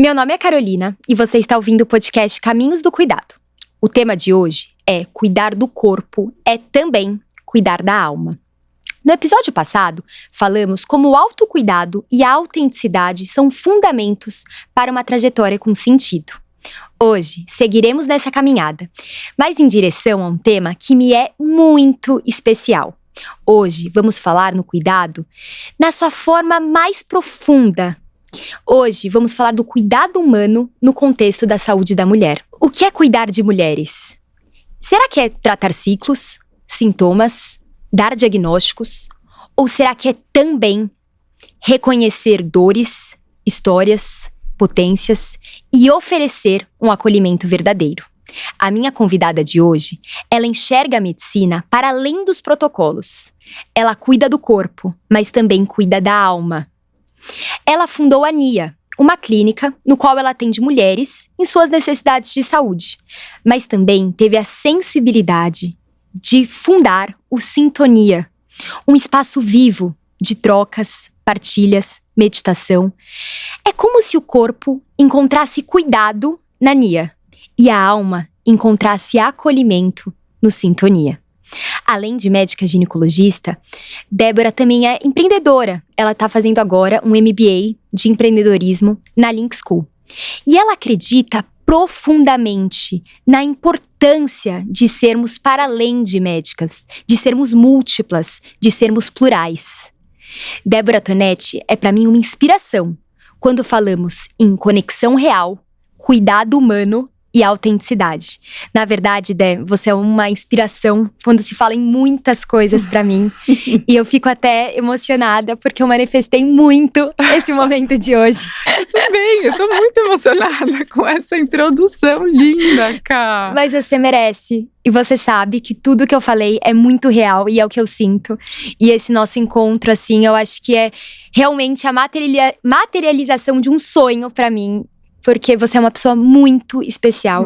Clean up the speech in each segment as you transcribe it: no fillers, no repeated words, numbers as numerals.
Meu nome é Carolina e você está ouvindo o podcast Caminhos do Cuidado. O tema de hoje é cuidar do corpo é também cuidar da alma. No episódio passado, falamos como o autocuidado e a autenticidade são fundamentos para uma trajetória com sentido. Hoje, seguiremos nessa caminhada, mas em direção a um tema que me é muito especial. Hoje, vamos falar no cuidado na sua forma mais profunda. Hoje, vamos falar do cuidado humano no contexto da saúde da mulher. O que é cuidar de mulheres? Será que é tratar ciclos, sintomas, dar diagnósticos? Ou será que é também reconhecer dores, histórias, potências e oferecer um acolhimento verdadeiro? A minha convidada de hoje, ela enxerga a medicina para além dos protocolos. Ela cuida do corpo, mas também cuida da alma. Ela fundou a NIA, uma clínica no qual ela atende mulheres em suas necessidades de saúde, mas também teve a sensibilidade de fundar o Sintonia, um espaço vivo de trocas, partilhas, meditação. É como se o corpo encontrasse cuidado na NIA e a alma encontrasse acolhimento no Sintonia. Além de médica ginecologista, Débora também é empreendedora. Ela está fazendo agora um MBA de empreendedorismo na Link School. E ela acredita profundamente na importância de sermos para além de médicas, de sermos múltiplas, de sermos plurais. Débora Tonetti é para mim uma inspiração quando falamos em conexão real, cuidado humano e autenticidade. Na verdade, Dé, você é uma inspiração quando se fala em muitas coisas pra mim. E eu fico até emocionada porque eu manifestei muito esse momento de hoje. Também, eu tô muito emocionada com essa introdução linda, cara. Mas você merece. E você sabe que tudo que eu falei é muito real e é o que eu sinto. E esse nosso encontro, assim, eu acho que é realmente a materialização de um sonho pra mim. Porque você é uma pessoa muito especial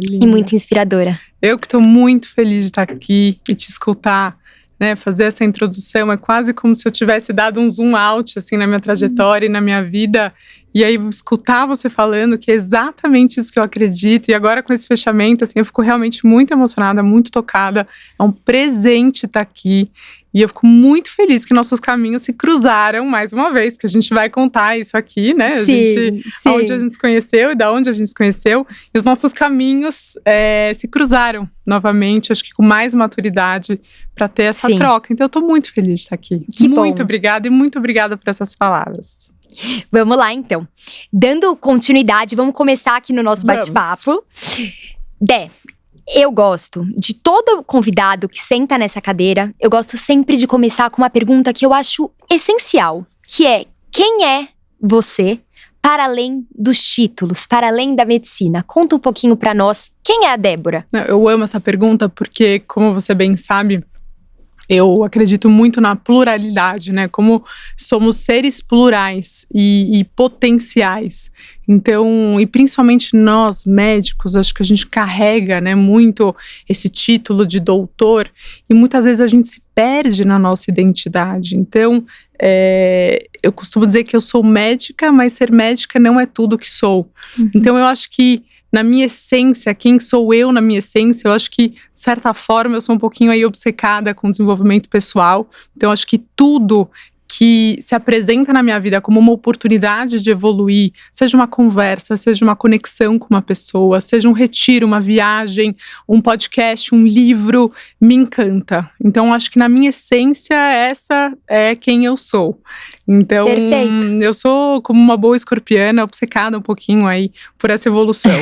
e muito inspiradora. Eu que tô muito feliz de estar aqui e te escutar, né? Fazer essa introdução é quase como se eu tivesse dado um zoom out, assim, na minha trajetória e na minha vida. E aí, escutar você falando que é exatamente isso que eu acredito. E agora, com esse fechamento, assim, eu fico realmente muito emocionada, muito tocada. É um presente estar aqui. E eu fico muito feliz que nossos caminhos se cruzaram mais uma vez, porque a gente vai contar isso aqui, né? Sim. Onde a gente se conheceu e da onde a gente se conheceu. E os nossos caminhos se cruzaram novamente, acho que com mais maturidade, para ter essa troca. Então, eu tô muito feliz de estar aqui. Que muito bom. Obrigada e muito obrigada por essas palavras. Vamos lá, então. Dando continuidade, vamos começar aqui no nosso bate-papo. Dé, eu gosto de todo convidado que senta nessa cadeira, eu gosto sempre de começar com uma pergunta que eu acho essencial, que é: quem é você para além dos títulos, para além da medicina? Conta um pouquinho para nós, quem é a Débora? Eu amo essa pergunta porque, como você bem sabe, eu acredito muito na pluralidade, né? Como somos seres plurais e potenciais. Então, e principalmente nós, médicos, acho que a gente carrega, né, muito esse título de doutor e muitas vezes a gente se perde na nossa identidade. Então, eu costumo dizer que eu sou médica, mas ser médica não é tudo que sou. Então, eu acho que na minha essência, quem sou eu na minha essência, eu acho que, de certa forma, eu sou um pouquinho aí obcecada com desenvolvimento pessoal. Então, eu acho que tudo que se apresenta na minha vida como uma oportunidade de evoluir, seja uma conversa, seja uma conexão com uma pessoa, seja um retiro, uma viagem, um podcast, um livro, me encanta. Então, acho que na minha essência, essa é quem eu sou. Então, Perfeito. Eu sou como uma boa escorpiana, obcecada um pouquinho aí por essa evolução.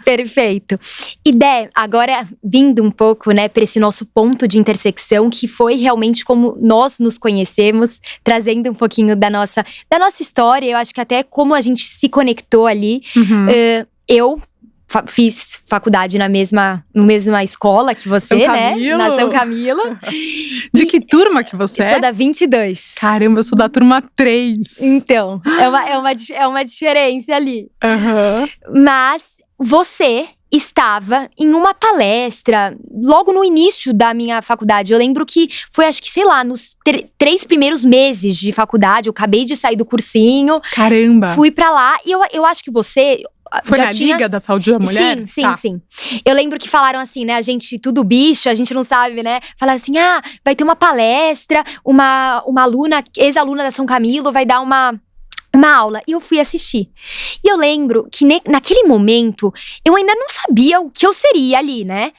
Perfeito. E Dé, agora vindo um pouco, né, para esse nosso ponto de intersecção, que foi realmente como nós nos conhecemos, trazendo um pouquinho da nossa história, eu acho que até como a gente se conectou ali. Eu fiz faculdade na mesma escola que você, São né? Camilo. Na São Camilo. De que turma que você Eu é? sou da 22. Caramba, eu sou da turma 3. Então, é uma diferença ali. Aham. Mas você estava em uma palestra logo no início da minha faculdade. Eu lembro que foi, acho que, sei lá, nos 3 primeiros meses de faculdade. Eu acabei de sair do cursinho. Caramba! Fui pra lá e eu acho que você… Foi já na tinha… Liga da Saúde da Mulher? Sim. Eu lembro que falaram assim, né? A gente, tudo bicho, a gente não sabe, né? Falaram assim, vai ter uma palestra, uma aluna, ex-aluna da São Camilo, vai dar uma aula. E eu fui assistir. E eu lembro que naquele momento, eu ainda não sabia o que eu seria ali, né?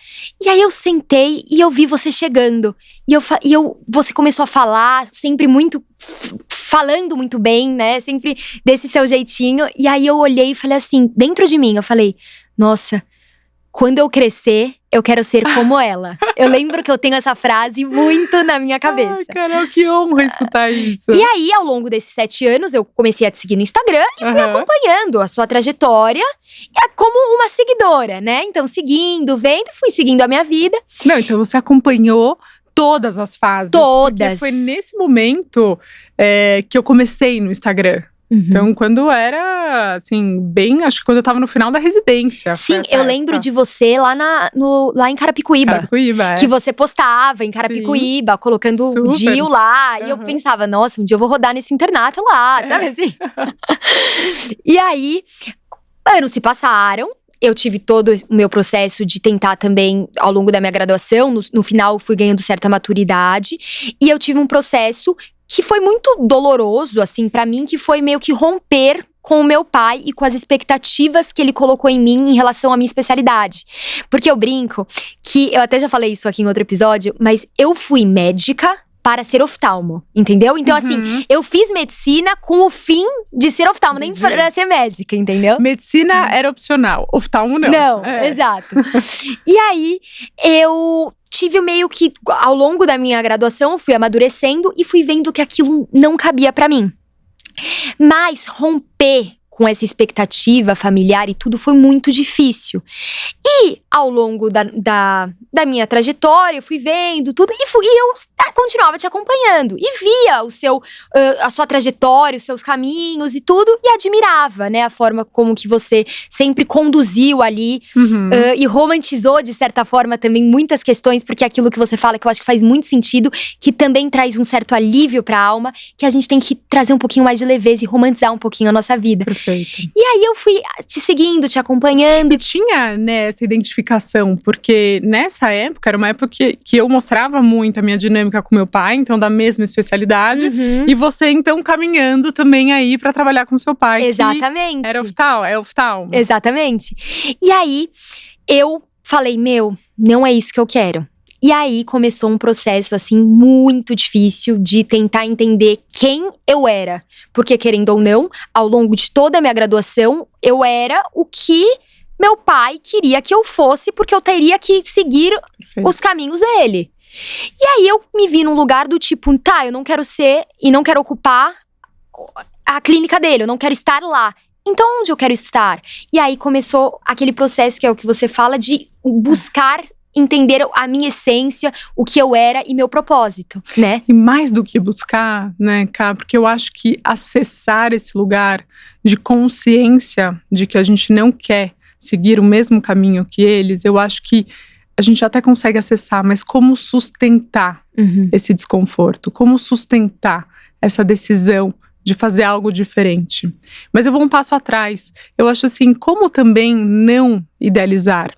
E aí eu sentei e eu vi você chegando. Você começou a falar, sempre falando muito bem, né? Sempre desse seu jeitinho. E aí eu olhei e falei assim, dentro de mim, eu falei, nossa, quando eu crescer, eu quero ser como ela. Eu lembro que eu tenho essa frase muito na minha cabeça. Ai, Carol, que honra escutar isso. E aí, ao longo desses 7 anos, eu comecei a te seguir no Instagram e fui acompanhando a sua trajetória como uma seguidora, né? Então, seguindo, vendo, fui seguindo a minha vida. Não, então você acompanhou todas as fases. Todas. Porque foi nesse momento que eu comecei no Instagram. Então, quando era, assim, acho que quando eu tava no final da residência. Sim, eu lembro de você lá em Carapicuíba. Carapicuíba, que você postava em Carapicuíba, colocando o Gil lá. E eu pensava, nossa, um dia eu vou rodar nesse internato lá, sabe assim? E aí, anos se passaram. Eu tive todo o meu processo de tentar também, ao longo da minha graduação. No final, fui ganhando certa maturidade. E eu tive um processo que foi muito doloroso, assim, pra mim, que foi meio que romper com o meu pai e com as expectativas que ele colocou em mim em relação à minha especialidade. Porque eu brinco que, eu até já falei isso aqui em outro episódio, mas eu fui médica para ser oftalmo, entendeu? Então, assim, eu fiz medicina com o fim de ser oftalmo, nem para ser médica, entendeu? Medicina era opcional, oftalmo não. Não, exato. E aí, eu tive meio que, ao longo da minha graduação, eu fui amadurecendo e fui vendo que aquilo não cabia pra mim. Mas romper com essa expectativa familiar e tudo foi muito difícil. E ao longo da minha trajetória, eu fui vendo tudo e eu continuava te acompanhando. E via a sua trajetória, os seus caminhos e tudo, e admirava, né, a forma como que você sempre conduziu ali e romantizou, de certa forma, também muitas questões, porque aquilo que você fala, que eu acho que faz muito sentido, que também traz um certo alívio pra alma, que a gente tem que trazer um pouquinho mais de leveza e romantizar um pouquinho a nossa vida. Perfeito. E aí eu fui te seguindo, te acompanhando. E tinha, né, essa identificação, porque nessa época, era uma época que eu mostrava muito a minha dinâmica com meu pai, então da mesma especialidade. E você, então, caminhando também aí pra trabalhar com seu pai. Exatamente. Era oftalmo. Exatamente. E aí, eu falei, não é isso que eu quero. E aí, começou um processo, assim, muito difícil de tentar entender quem eu era. Porque, querendo ou não, ao longo de toda a minha graduação, eu era o que meu pai queria que eu fosse, porque eu teria que seguir os caminhos dele. E aí, eu me vi num lugar do tipo, eu não quero ser e não quero ocupar a clínica dele, eu não quero estar lá. Então, onde eu quero estar? E aí, começou aquele processo, que é o que você fala, de buscar entender a minha essência, o que eu era e meu propósito, né? E mais do que buscar, né, Ká, porque eu acho que acessar esse lugar de consciência de que a gente não quer seguir o mesmo caminho que eles, eu acho que a gente até consegue acessar, mas como sustentar esse desconforto? Como sustentar essa decisão de fazer algo diferente? Mas eu vou um passo atrás. Eu acho assim, como também não idealizar?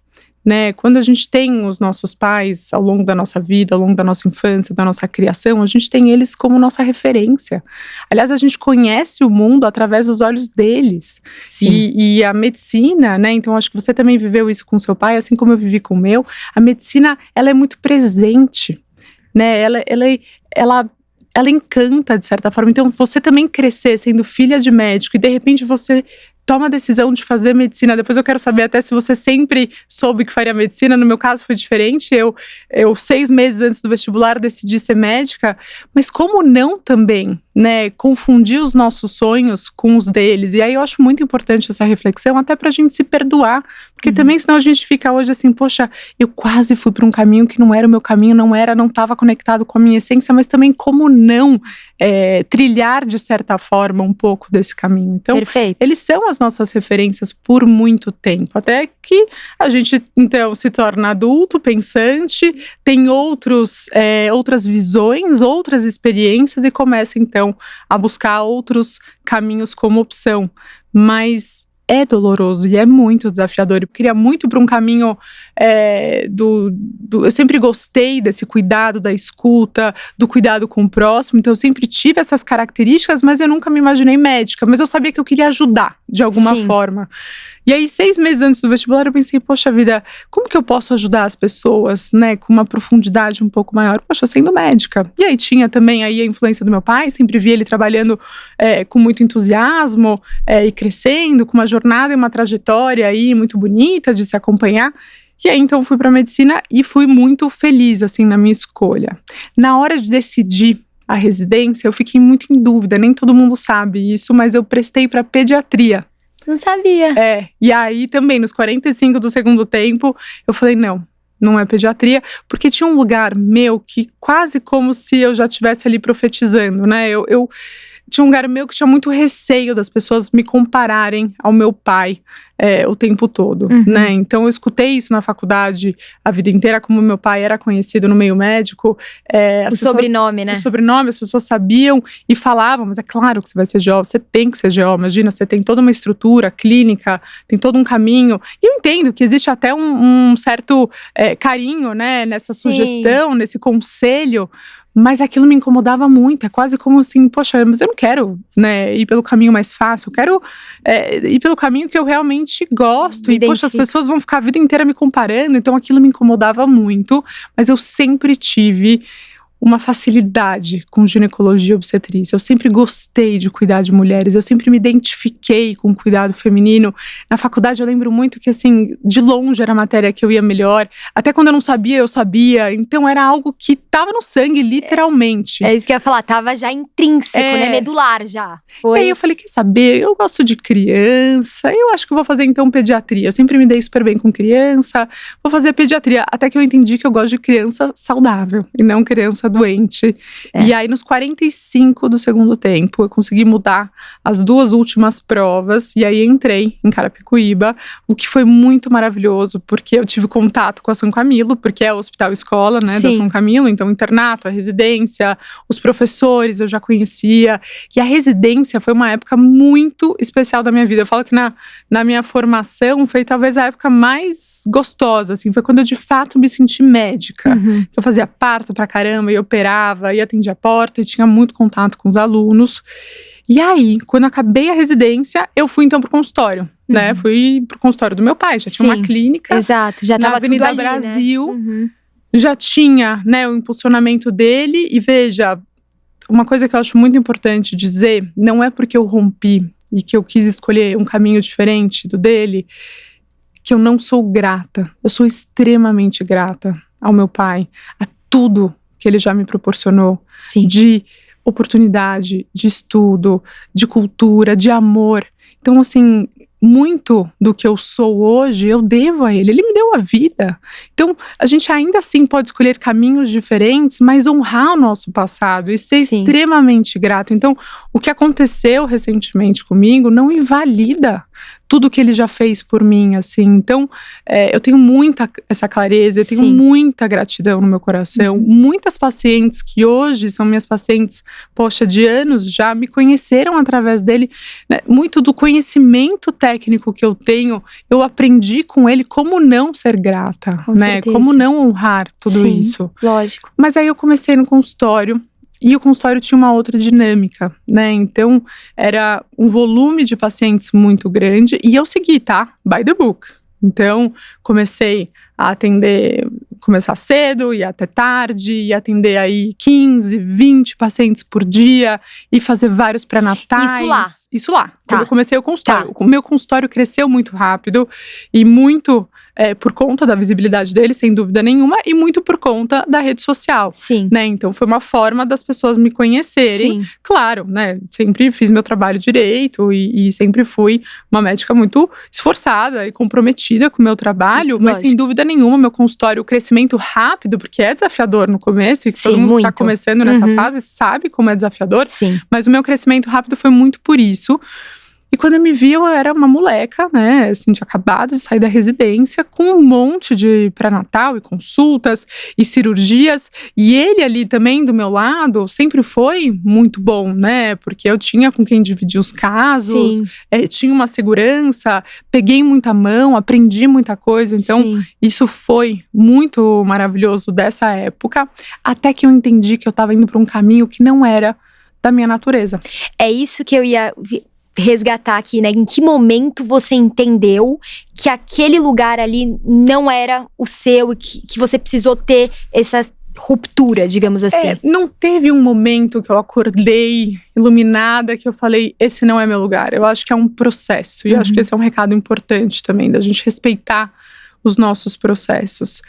Né? Quando a gente tem os nossos pais ao longo da nossa vida, ao longo da nossa infância, da nossa criação, a gente tem eles como nossa referência. Aliás, a gente conhece o mundo através dos olhos deles. E a medicina, né? Então acho que você também viveu isso com seu pai, assim como eu vivi com o meu. A medicina, ela é muito presente, né? Ela encanta, de certa forma. Então, você também crescer sendo filha de médico e, de repente, você toma a decisão de fazer medicina. Depois eu quero saber até se você sempre soube que faria medicina. No meu caso foi diferente. Eu 6 meses antes do vestibular decidi ser médica. Mas como não também, né, confundir os nossos sonhos com os deles? E aí eu acho muito importante essa reflexão, até pra gente se perdoar. Porque também senão a gente fica hoje assim, poxa, eu quase fui para um caminho que não era o meu caminho, não estava conectado com a minha essência, mas também como não trilhar de certa forma um pouco desse caminho. Então, Perfeito. eles são as nossas referências por muito tempo, até que a gente, então, se torna adulto, pensante, tem outras visões, outras experiências e começa, então, a buscar outros caminhos como opção. Mas é doloroso e é muito desafiador. Eu queria muito para um caminho eu sempre gostei desse cuidado da escuta, do cuidado com o próximo, então eu sempre tive essas características, mas eu nunca me imaginei médica, mas eu sabia que eu queria ajudar de alguma forma. E aí, 6 meses antes do vestibular, eu pensei, poxa vida, como que eu posso ajudar as pessoas, né, com uma profundidade um pouco maior? Poxa, sendo médica. E aí tinha também aí a influência do meu pai, sempre vi ele trabalhando com muito entusiasmo e crescendo, com uma jornada e uma trajetória aí muito bonita de se acompanhar. E aí, então, fui para medicina e fui muito feliz, assim, na minha escolha. Na hora de decidir a residência, eu fiquei muito em dúvida, nem todo mundo sabe isso, mas eu prestei para pediatria. Não sabia. E aí também, nos 45 do segundo tempo, eu falei, não é pediatria, porque tinha um lugar meu que quase como se eu já estivesse ali profetizando, né? Eu tinha um lugar meu que tinha muito receio das pessoas me compararem ao meu pai o tempo todo, né? Então eu escutei isso na faculdade a vida inteira, como meu pai era conhecido no meio médico. Sobrenome, né? O sobrenome, as pessoas sabiam e falavam, mas é claro que você vai ser GO, você tem que ser GO, imagina, você tem toda uma estrutura clínica, tem todo um caminho. E eu entendo que existe até um certo carinho, né, nessa sugestão, nesse conselho, mas aquilo me incomodava muito, é quase como assim, poxa, mas eu não quero, né, ir pelo caminho mais fácil, eu quero ir pelo caminho que eu realmente gosto, e poxa, as pessoas vão ficar a vida inteira me comparando, então aquilo me incomodava muito, mas eu sempre tive uma facilidade com ginecologia e obstetrícia. Eu sempre gostei de cuidar de mulheres, eu sempre me identifiquei com o cuidado feminino. Na faculdade eu lembro muito que, assim, de longe era a matéria que eu ia melhor. Até quando eu não sabia, eu sabia. Então era algo que tava no sangue, literalmente. É isso que eu ia falar, tava já intrínseco, né? Medular já. Foi. E aí eu falei, quer saber, eu gosto de criança, eu acho que eu vou fazer então pediatria. Eu sempre me dei super bem com criança, vou fazer pediatria. Até que eu entendi que eu gosto de criança saudável e não criança doente. E aí nos 45 do segundo tempo eu consegui mudar as 2 últimas provas e aí entrei em Carapicuíba, o que foi muito maravilhoso, porque eu tive contato com a São Camilo, porque é o hospital escola, né, da São Camilo, então o internato, a residência, os professores eu já conhecia, e a residência foi uma época muito especial da minha vida. Eu falo que na minha formação foi talvez a época mais gostosa, assim, foi quando eu de fato me senti médica. Eu fazia parto pra caramba, e operava, e atendia a porta, e tinha muito contato com os alunos. E aí, quando eu acabei a residência, eu fui então pro consultório, né? Fui pro consultório do meu pai, já tinha uma clínica. Exato, já tava na Avenida tudo ali, Brasil, né? já tinha, né, o impulsionamento dele. E veja, uma coisa que eu acho muito importante dizer, não é porque eu rompi e que eu quis escolher um caminho diferente do dele, que eu não sou grata. Eu sou extremamente grata ao meu pai, a tudo que ele já me proporcionou, de oportunidade, de estudo, de cultura, de amor. Então, assim, muito do que eu sou hoje, eu devo a ele. Ele me deu a vida. Então, a gente ainda assim pode escolher caminhos diferentes, mas honrar o nosso passado e ser extremamente grato. Então, o que aconteceu recentemente comigo não invalida tudo que ele já fez por mim, assim. Então, eu tenho muita essa clareza, eu tenho muita gratidão no meu coração. Muitas pacientes que hoje são minhas pacientes, poxa, de anos, já me conheceram através dele, né? Muito do conhecimento técnico que eu tenho, eu aprendi com ele como não ser grata, né? Como não honrar tudo isso. Lógico. Mas aí eu comecei no consultório, e o consultório tinha uma outra dinâmica, né? Então, era um volume de pacientes muito grande. E eu segui, tá? By the book. Então, comecei a atender, começar cedo, ia até tarde, ia atender aí 15, 20 pacientes por dia e fazer vários pré-natais. Isso lá. Quando eu comecei o consultório. O meu consultório cresceu muito rápido e muito por conta da visibilidade dele, sem dúvida nenhuma, e muito por conta da rede social. Né? Então, foi uma forma das pessoas me conhecerem. Claro, né? Sempre fiz meu trabalho direito e sempre fui uma médica muito esforçada e comprometida com o meu trabalho, mas sem dúvida nenhuma, meu consultório, o crescimento rápido, porque é desafiador no começo, e todo mundo que está começando nessa fase sabe como é desafiador, mas o meu crescimento rápido foi muito por isso. E quando eu me vi, eu era uma moleca, né, assim, tinha acabado de sair da residência com um monte de pré-natal e consultas e cirurgias. E ele ali também do meu lado sempre foi muito bom, né, porque eu tinha com quem dividir os casos, tinha uma segurança, peguei muita mão, aprendi muita coisa. Então, isso foi muito maravilhoso dessa época, até que eu entendi que eu estava indo para um caminho que não era da minha natureza. É isso que eu ia resgatar aqui, né? Em que momento você entendeu que aquele lugar ali não era o seu e que você precisou ter essa ruptura, digamos assim? Não teve um momento que eu acordei iluminada que eu falei, esse não é meu lugar. Eu acho que é um processo. E eu acho que esse é um recado importante também, da gente respeitar os nossos processos.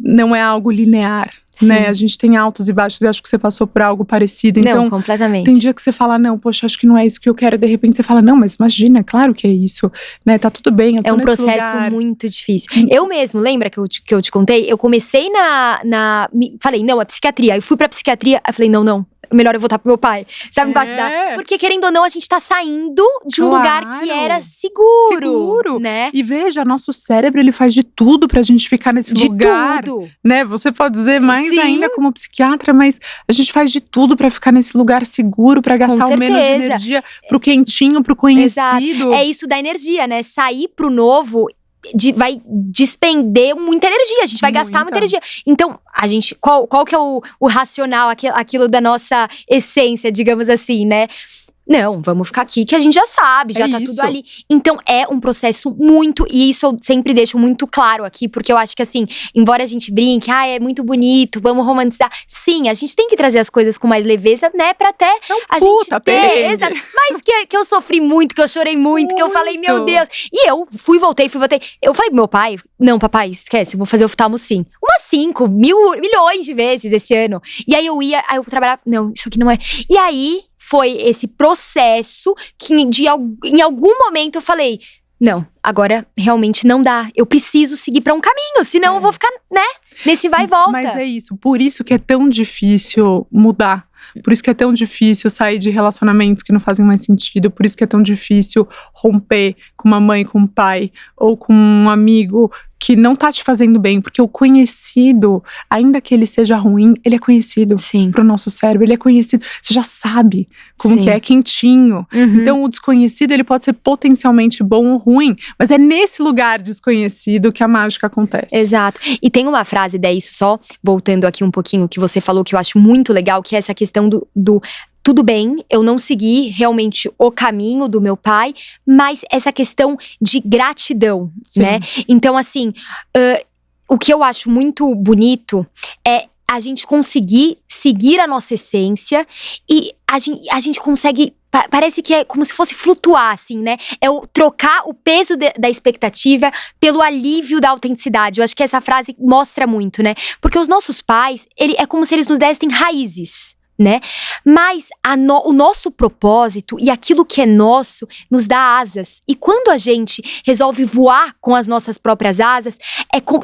Não é algo linear. Né? A gente tem altos e baixos e acho que você passou por algo parecido. Então, não, completamente. Tem dia que você fala, não, poxa, acho que não é isso que eu quero. De repente você fala, não, mas imagina, é claro que é isso, né? Tá tudo bem, eu tô É um nesse processo lugar. muito difícil. Eu mesmo, lembra que eu te contei? Eu comecei falei, não, é psiquiatria. Aí fui pra psiquiatria, aí falei, não. Melhor eu voltar pro meu pai. Sabe, embaixo porque querendo ou não, a gente tá saindo de um lugar que era seguro. Né? E veja, nosso cérebro, ele faz de tudo pra gente ficar nesse lugar. De tudo. Né? Você pode dizer mais ainda como psiquiatra, mas a gente faz de tudo pra ficar nesse lugar seguro, pra gastar o menos de energia pro quentinho, pro conhecido. Exato. É isso da energia, né? Sair pro novo vai despender muita energia, a gente vai gastar muita energia. Então, a gente, qual que é o racional, aquilo da nossa essência, digamos assim, né? Não, vamos ficar aqui que a gente já sabe, já tá tudo ali. Então é um processo muito, e isso eu sempre deixo muito claro aqui, porque eu acho que assim, embora a gente brinque, é muito bonito, vamos romantizar. Sim, a gente tem que trazer as coisas com mais leveza, né, pra até a gente ter, exato, mas que eu sofri muito, que eu chorei muito, que eu falei, meu Deus. E eu voltei. Eu falei pro meu pai, não, papai, esquece, eu vou fazer oftalmo sim. Umas 5 milhões de vezes esse ano. E aí eu trabalhava, não, isso aqui não é. E aí foi esse processo que em algum momento eu falei, não, agora realmente não dá. Eu preciso seguir pra um caminho, senão eu vou ficar, né, nesse vai e volta. Mas é isso, por isso que é tão difícil mudar. Por isso que é tão difícil sair de relacionamentos que não fazem mais sentido. Por isso que é tão difícil romper com uma mãe, com um pai ou com um amigo que não tá te fazendo bem. Porque o conhecido, ainda que ele seja ruim, ele é conhecido pro nosso cérebro. Ele é conhecido, você já sabe como que é, quentinho. Então o desconhecido, ele pode ser potencialmente bom ou ruim. Mas é nesse lugar desconhecido que a mágica acontece. Exato. E tem uma frase, daí isso só voltando aqui um pouquinho, que você falou que eu acho muito legal, que é essa questão do tudo bem, eu não segui realmente o caminho do meu pai, mas essa questão de gratidão, né? Então, assim, o que eu acho muito bonito é a gente conseguir seguir a nossa essência e a gente consegue. Parece que é como se fosse flutuar, assim, né? É trocar o peso da expectativa pelo alívio da autenticidade. Eu acho que essa frase mostra muito, né? Porque os nossos pais, é como se eles nos dessem raízes, né? Mas o nosso propósito e aquilo que é nosso nos dá asas. E quando a gente resolve voar com as nossas próprias asas,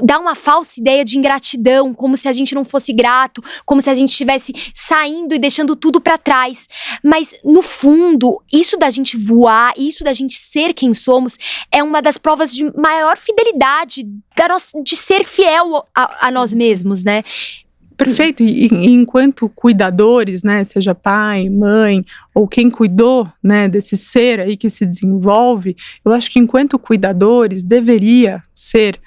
dá uma falsa ideia de ingratidão, como se a gente não fosse grato, como se a gente estivesse saindo e deixando tudo pra trás. Mas no fundo, isso da gente voar, isso da gente ser quem somos, é uma das provas de maior fidelidade, de ser fiel a nós mesmos, né? Perfeito, e enquanto cuidadores, né, seja pai, mãe, ou quem cuidou, né, desse ser aí que se desenvolve, eu acho que enquanto cuidadores deveria ser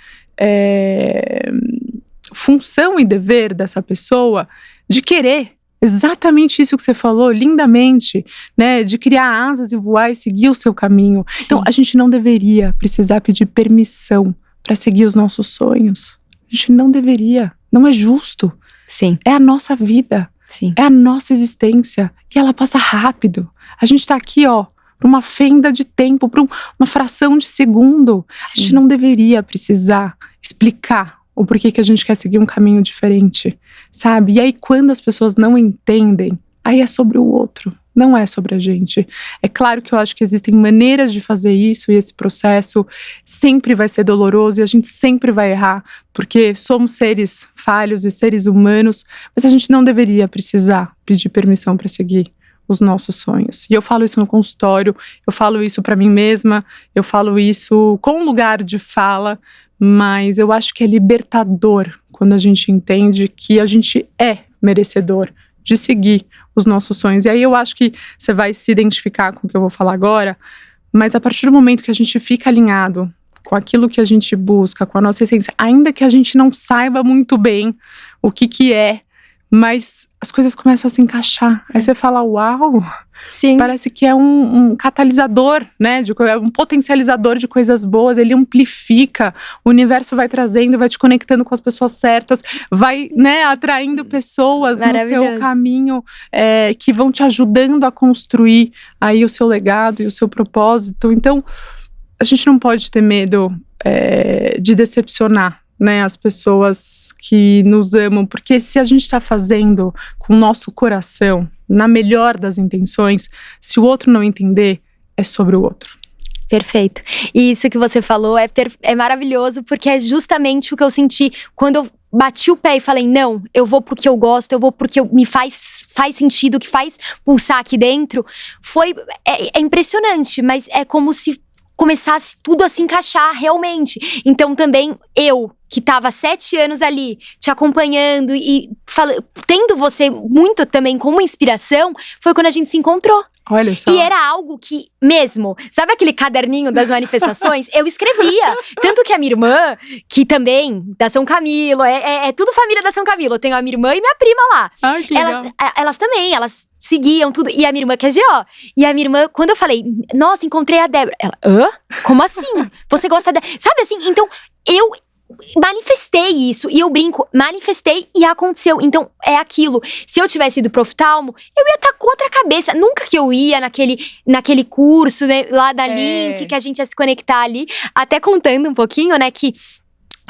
função e dever dessa pessoa de querer exatamente isso que você falou, lindamente, né, de criar asas e voar e seguir o seu caminho. Então, a gente não deveria precisar pedir permissão para seguir os nossos sonhos. A gente não deveria, não é justo. Sim. É a nossa vida, é a nossa existência, e ela passa rápido. A gente tá aqui, pra uma fenda de tempo, pra uma fração de segundo. A gente não deveria precisar explicar o porquê que a gente quer seguir um caminho diferente, sabe? E aí quando as pessoas não entendem, aí é sobre o outro, não é sobre a gente. É claro que eu acho que existem maneiras de fazer isso, e esse processo sempre vai ser doloroso e a gente sempre vai errar, porque somos seres falhos e seres humanos, mas a gente não deveria precisar pedir permissão para seguir os nossos sonhos. E eu falo isso no consultório, eu falo isso para mim mesma, eu falo isso com lugar de fala, mas eu acho que é libertador quando a gente entende que a gente é merecedor de seguir os nossos sonhos. E aí eu acho que você vai se identificar com o que eu vou falar agora, mas a partir do momento que a gente fica alinhado com aquilo que a gente busca, com a nossa essência, ainda que a gente não saiba muito bem o que é, mas as coisas começam a se encaixar. Aí você fala, uau, Sim. Parece que é um catalisador, né? É um potencializador de coisas boas, ele amplifica, o universo vai trazendo, vai te conectando com as pessoas certas, vai, né, atraindo pessoas no seu caminho que vão te ajudando a construir aí o seu legado e o seu propósito. Então, a gente não pode ter medo de decepcionar, né, as pessoas que nos amam, porque se a gente está fazendo com o nosso coração, na melhor das intenções, se o outro não entender, é sobre o outro. Perfeito. E isso que você falou é maravilhoso, porque é justamente o que eu senti quando eu bati o pé e falei, não, eu vou porque eu gosto, eu vou porque me faz sentido, que faz pulsar aqui dentro. É impressionante, mas é como se começasse tudo a se encaixar realmente. Então também eu, que estava 7 anos ali, te acompanhando e tendo você muito também como inspiração, foi quando a gente se encontrou. Olha só. E era algo que, mesmo, sabe aquele caderninho das manifestações? Eu escrevia. Tanto que a minha irmã, que também, da São Camilo, é tudo família da São Camilo. Eu tenho a minha irmã e minha prima lá. Ai, que legal. Elas também, elas seguiam tudo. E a minha irmã que é GO. E a minha irmã, quando eu falei, nossa, encontrei a Débora. Ela, hã? Como assim? Você gosta dela? Sabe assim? Então, eu manifestei isso, e eu brinco, manifestei e aconteceu. Então é aquilo, se eu tivesse ido pro oftalmo, eu ia estar com outra cabeça. Nunca que eu ia naquele curso, né, lá da Link, que a gente ia se conectar ali. Até contando um pouquinho, né, que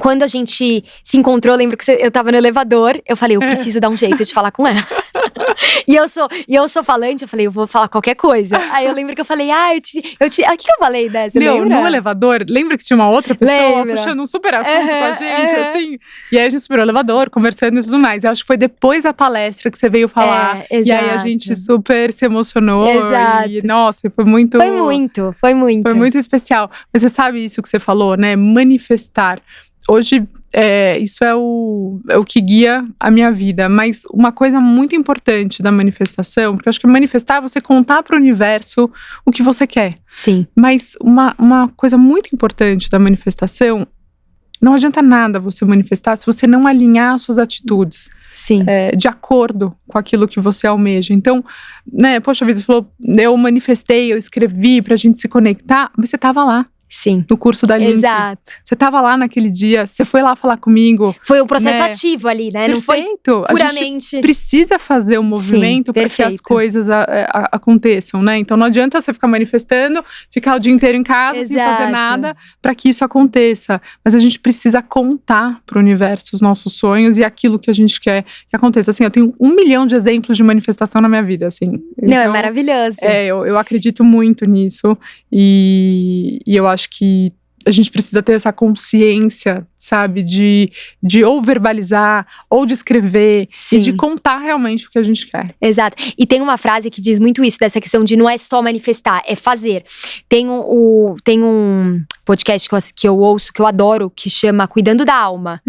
quando a gente se encontrou, lembro que eu tava no elevador, eu falei, eu preciso dar um jeito de falar com ela. E eu sou falante, eu falei, eu vou falar qualquer coisa. Aí eu lembro que eu falei, o que eu falei, né? Você lembra? No elevador, lembra que tinha uma outra pessoa puxando um super assunto com a gente, assim? E aí a gente subiu no elevador, conversando e tudo mais. Eu acho que foi depois da palestra que você veio falar. E aí a gente super se emocionou. Exato. E, nossa, foi muito… Foi muito especial. Mas você sabe isso que você falou, né? Manifestar. Hoje, isso é o que guia a minha vida. Mas uma coisa muito importante da manifestação, porque eu acho que manifestar é você contar para o universo o que você quer. Sim. Mas uma coisa muito importante da manifestação, não adianta nada você manifestar se você não alinhar as suas atitudes. Sim. De acordo com aquilo que você almeja. Então, né, poxa vida, você falou, eu manifestei, eu escrevi pra gente se conectar, mas você tava lá. Sim. No curso da Link. Exato. Você tava lá naquele dia, você foi lá falar comigo. Foi um processo ativo ali, né? Perfeito. Não foi puramente… A gente precisa fazer um movimento para que as coisas aconteçam, né? Então não adianta você ficar manifestando, ficar o dia inteiro em casa sem fazer nada para que isso aconteça. Mas a gente precisa contar pro universo os nossos sonhos e aquilo que a gente quer que aconteça. Assim, eu tenho 1 milhão de exemplos de manifestação na minha vida, assim. Não, é maravilhoso. Eu acredito muito nisso e eu acho que a gente precisa ter essa consciência, sabe, de ou verbalizar, ou de escrever, e de contar realmente o que a gente quer. Exato. E tem uma frase que diz muito isso, dessa questão de não é só manifestar, é fazer. Tem um podcast que eu ouço, que eu adoro, que chama Cuidando da Alma.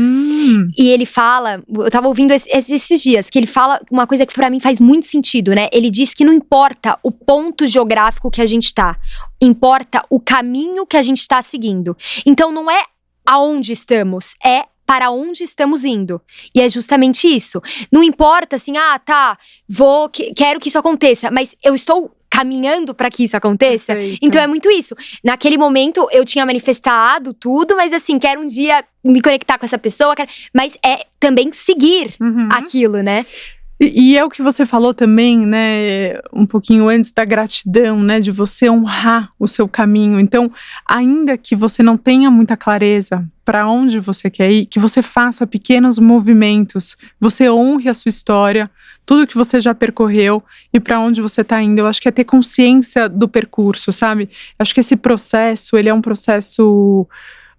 E ele fala, eu tava ouvindo esses dias, que ele fala uma coisa que pra mim faz muito sentido, né? Ele diz que não importa o ponto geográfico que a gente tá, importa o caminho que a gente tá seguindo. Então não é aonde estamos, é para onde estamos indo. E é justamente isso. Não importa assim, quero que isso aconteça, mas eu estou caminhando para que isso aconteça. Perfeito. Então é muito isso. Naquele momento eu tinha manifestado tudo, mas assim, quero um dia me conectar com essa pessoa, mas é também seguir aquilo, né? E é o que você falou também, né, um pouquinho antes da gratidão, né, de você honrar o seu caminho. Então, ainda que você não tenha muita clareza para onde você quer ir, que você faça pequenos movimentos, você honre a sua história, tudo que você já percorreu e para onde você está indo. Eu acho que é ter consciência do percurso, sabe? Eu acho que esse processo, ele é um processo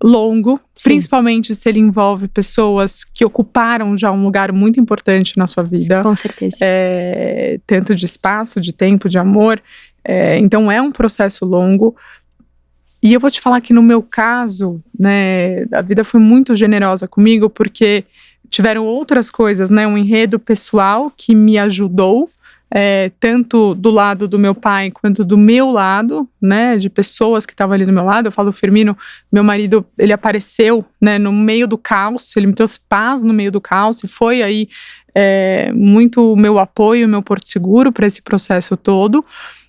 longo, Sim. principalmente se ele envolve pessoas que ocuparam já um lugar muito importante na sua vida. Com certeza. Tanto de espaço, de tempo, de amor. Então é um processo longo. E eu vou te falar que no meu caso, né, a vida foi muito generosa comigo, porque tiveram outras coisas, né, um enredo pessoal que me ajudou, tanto do lado do meu pai quanto do meu lado, né, de pessoas que estavam ali do meu lado. Eu falo, o Firmino, meu marido, ele apareceu, né, no meio do caos, ele me trouxe paz no meio do caos, e foi aí muito o meu apoio, o meu porto seguro para esse processo todo.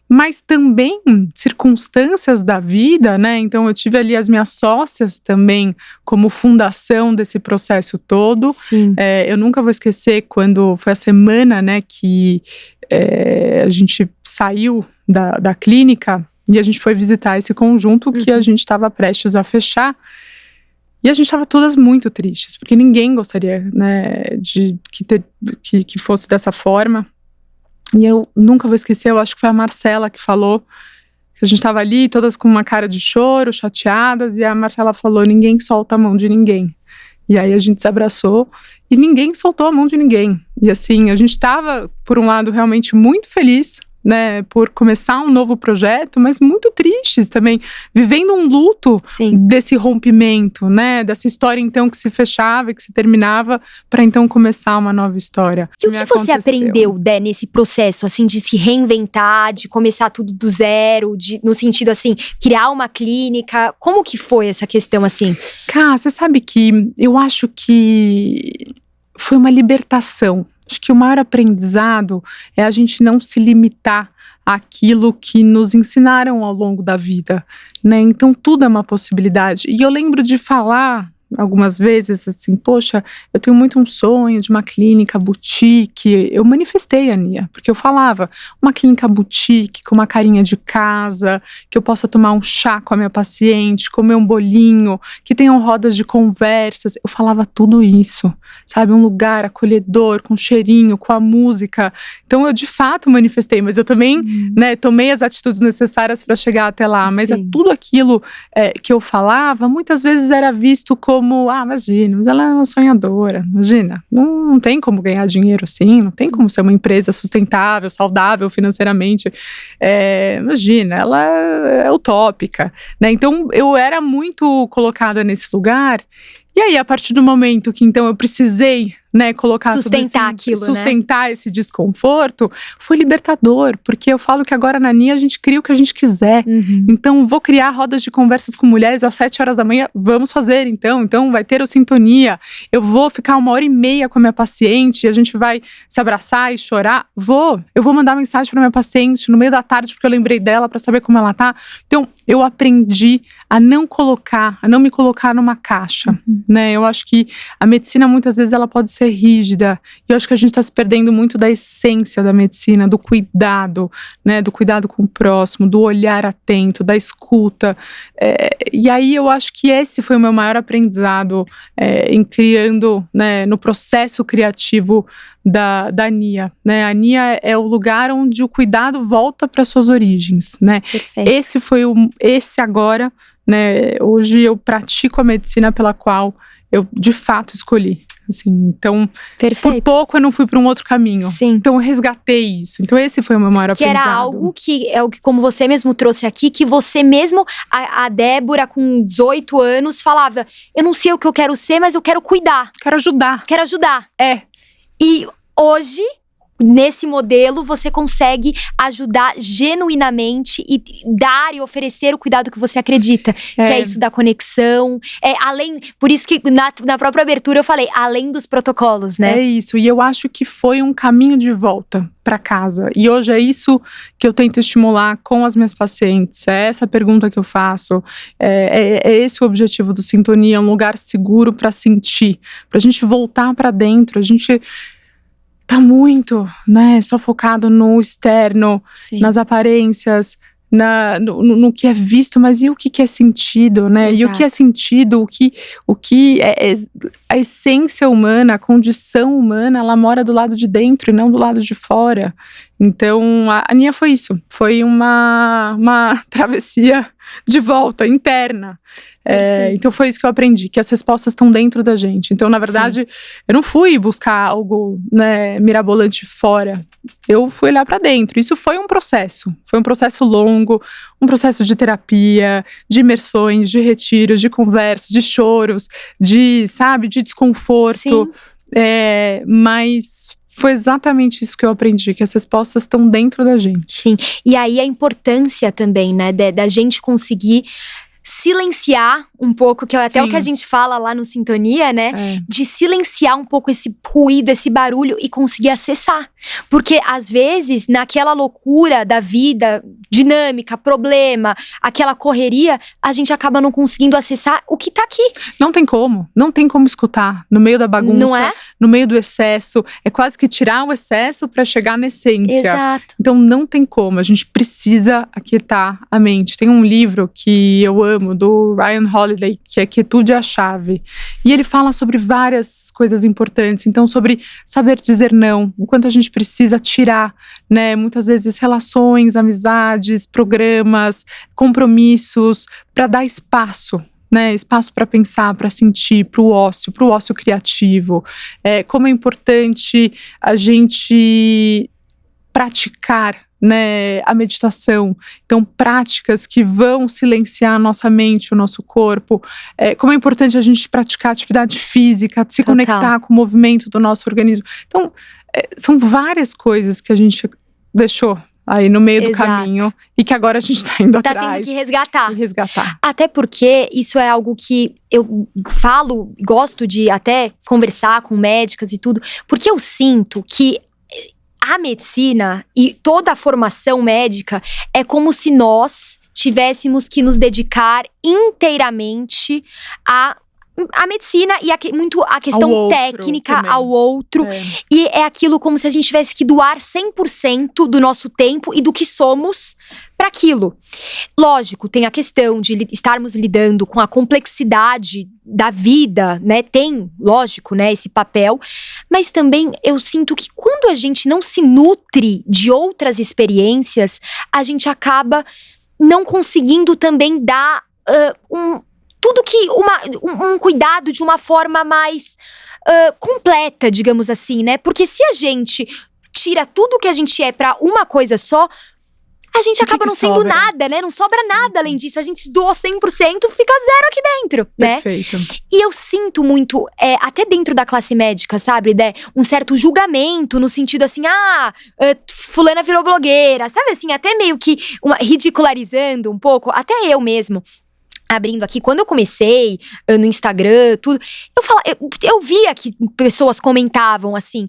Mas também circunstâncias da vida, né? Então eu tive ali as minhas sócias também como fundação desse processo todo. Sim. Eu nunca vou esquecer quando foi a semana, né, que a gente saiu da clínica e a gente foi visitar esse conjunto que a gente estava prestes a fechar. E a gente estava todas muito tristes, porque ninguém gostaria, né, de que fosse dessa forma. E eu nunca vou esquecer, eu acho que foi a Marcela que falou, que a gente estava ali, todas com uma cara de choro, chateadas, e a Marcela falou, ninguém solta a mão de ninguém. E aí a gente se abraçou e ninguém soltou a mão de ninguém. E assim, a gente estava, por um lado, realmente muito feliz, né, por começar um novo projeto, mas muito tristes também, vivendo um luto. Sim. Desse rompimento, né, dessa história então que se fechava e que se terminava, para então começar uma nova história. E o que você aprendeu, Dé, nesse processo, assim, de se reinventar, de começar tudo do zero, no sentido, assim, criar uma clínica? Como que foi essa questão, assim? Cá, você sabe que eu acho que foi uma libertação. Acho que o maior aprendizado é a gente não se limitar àquilo que nos ensinaram ao longo da vida, né? Então tudo é uma possibilidade. E eu lembro de falar algumas vezes assim, poxa, eu tenho muito um sonho de uma clínica boutique. Eu manifestei, Ania, porque eu falava, uma clínica boutique com uma carinha de casa, que eu possa tomar um chá com a minha paciente, comer um bolinho, que tenham rodas de conversas. Eu falava tudo isso, sabe? Um lugar acolhedor, com cheirinho, com a música. Então eu de fato manifestei, mas eu também, né, tomei as atitudes necessárias para chegar até lá. Mas tudo aquilo que eu falava, muitas vezes era visto como, imagina, mas ela é uma sonhadora, imagina, não tem como ganhar dinheiro assim, não tem como ser uma empresa sustentável, saudável financeiramente, imagina, ela é utópica, né? Então eu era muito colocada nesse lugar. E aí, a partir do momento que então eu precisei, né, colocar sustentar esse desconforto, foi libertador, porque eu falo que agora na Nia a gente cria o que a gente quiser. Então vou criar rodas de conversas com mulheres às 7 horas da manhã, vamos fazer então vai ter o Sintonia, eu vou ficar 1h30 com a minha paciente, a gente vai se abraçar e chorar, eu vou mandar mensagem para minha paciente no meio da tarde porque eu lembrei dela para saber como ela tá. Então eu aprendi a não me colocar numa caixa, né? Eu acho que a medicina muitas vezes ela pode ser rígida, e eu acho que a gente está se perdendo muito da essência da medicina, do cuidado, né? Do cuidado com o próximo, do olhar atento, da escuta. E aí eu acho que esse foi o meu maior aprendizado em criando, né, no processo criativo da Nia, né? A Nia é o lugar onde o cuidado volta para suas origens, né? Perfeito. Esse agora, né? Hoje eu pratico a medicina pela qual eu de fato escolhi. Assim, então, por pouco eu não fui para um outro caminho. Sim. Então eu resgatei isso. Então esse foi o meu maior aprendizado. Que era algo que é o que, como você mesmo trouxe aqui, que você mesmo, a Débora com 18 anos falava, eu não sei o que eu quero ser, mas eu quero cuidar. Quero ajudar. E hoje, nesse modelo, você consegue ajudar genuinamente e dar e oferecer o cuidado que você acredita. Que é isso da conexão. Por isso que na própria abertura eu falei, além dos protocolos, né? É isso, e eu acho que foi um caminho de volta para casa. E hoje é isso que eu tento estimular com as minhas pacientes. É essa pergunta que eu faço. É esse o objetivo do Sintonia, um lugar seguro para sentir. Pra gente voltar para dentro. A gente tá muito, né, só focado no externo, nas aparências, no que é visto, mas e o que é sentido, né? Exato. E o que é sentido, o que é a essência humana, a condição humana, ela mora do lado de dentro e não do lado de fora. Então, a Nia foi isso, foi uma travessia de volta interna. Então foi isso que eu aprendi, que as respostas estão dentro da gente. Então, na verdade, eu não fui buscar algo, né, mirabolante fora. Eu fui olhar para dentro. Isso foi um processo longo, um processo de terapia, de imersões, de retiros, de conversas, de choros, de desconforto. Mas foi exatamente isso que eu aprendi, que as respostas estão dentro da gente. Sim, e aí a importância também, né, da gente conseguir silenciar um pouco, que é até o que a gente fala lá no Sintonia, né? De silenciar um pouco esse ruído, esse barulho e conseguir acessar. Porque às vezes, naquela loucura da vida, dinâmica, problema, aquela correria, a gente acaba não conseguindo acessar o que tá aqui. Não tem como escutar no meio da bagunça, não é? No meio do excesso. É quase que tirar o excesso para chegar na essência. Exato. Então não tem como, a gente precisa aquietar a mente. Tem um livro que eu amo, do Ryan Holiday, que é Quietude é a Chave. E ele fala sobre várias coisas importantes. Então, sobre saber dizer não, o quanto a gente precisa tirar, né? Muitas vezes relações, amizades, programas, compromissos, para dar espaço. Né, espaço para pensar, para sentir, para o ócio criativo. Como é importante a gente praticar, né, a meditação. Então, práticas que vão silenciar a nossa mente, o nosso corpo. Como é importante a gente praticar atividade física, se conectar com o movimento do nosso organismo. Então, são várias coisas que a gente deixou aí no meio do caminho e que agora a gente tá indo atrás. Tá tendo que resgatar. E resgatar. Até porque isso é algo que eu falo, gosto de até conversar com médicas e tudo, porque eu sinto que a medicina e toda a formação médica é como se nós tivéssemos que nos dedicar inteiramente à medicina e muito a questão técnica também. Ao outro. E é aquilo como se a gente tivesse que doar 100% do nosso tempo e do que somos para aquilo. Lógico, tem a questão de estarmos lidando com a complexidade da vida, né? Tem, lógico, né, esse papel. Mas também eu sinto que quando a gente não se nutre de outras experiências, a gente acaba não conseguindo também dar tudo que um cuidado de uma forma mais completa, digamos assim, né? Porque se a gente tira tudo que a gente é pra uma coisa só, a gente acaba não sendo nada, né? Não sobra nada além disso. A gente doou 100%, fica zero aqui dentro, né? Perfeito. E eu sinto muito, até dentro da classe médica, sabe, né? Um certo julgamento no sentido assim, fulana virou blogueira, sabe assim? Até meio que ridicularizando um pouco, até eu mesmo. Abrindo aqui, quando eu comecei no Instagram, tudo, eu via que pessoas comentavam assim,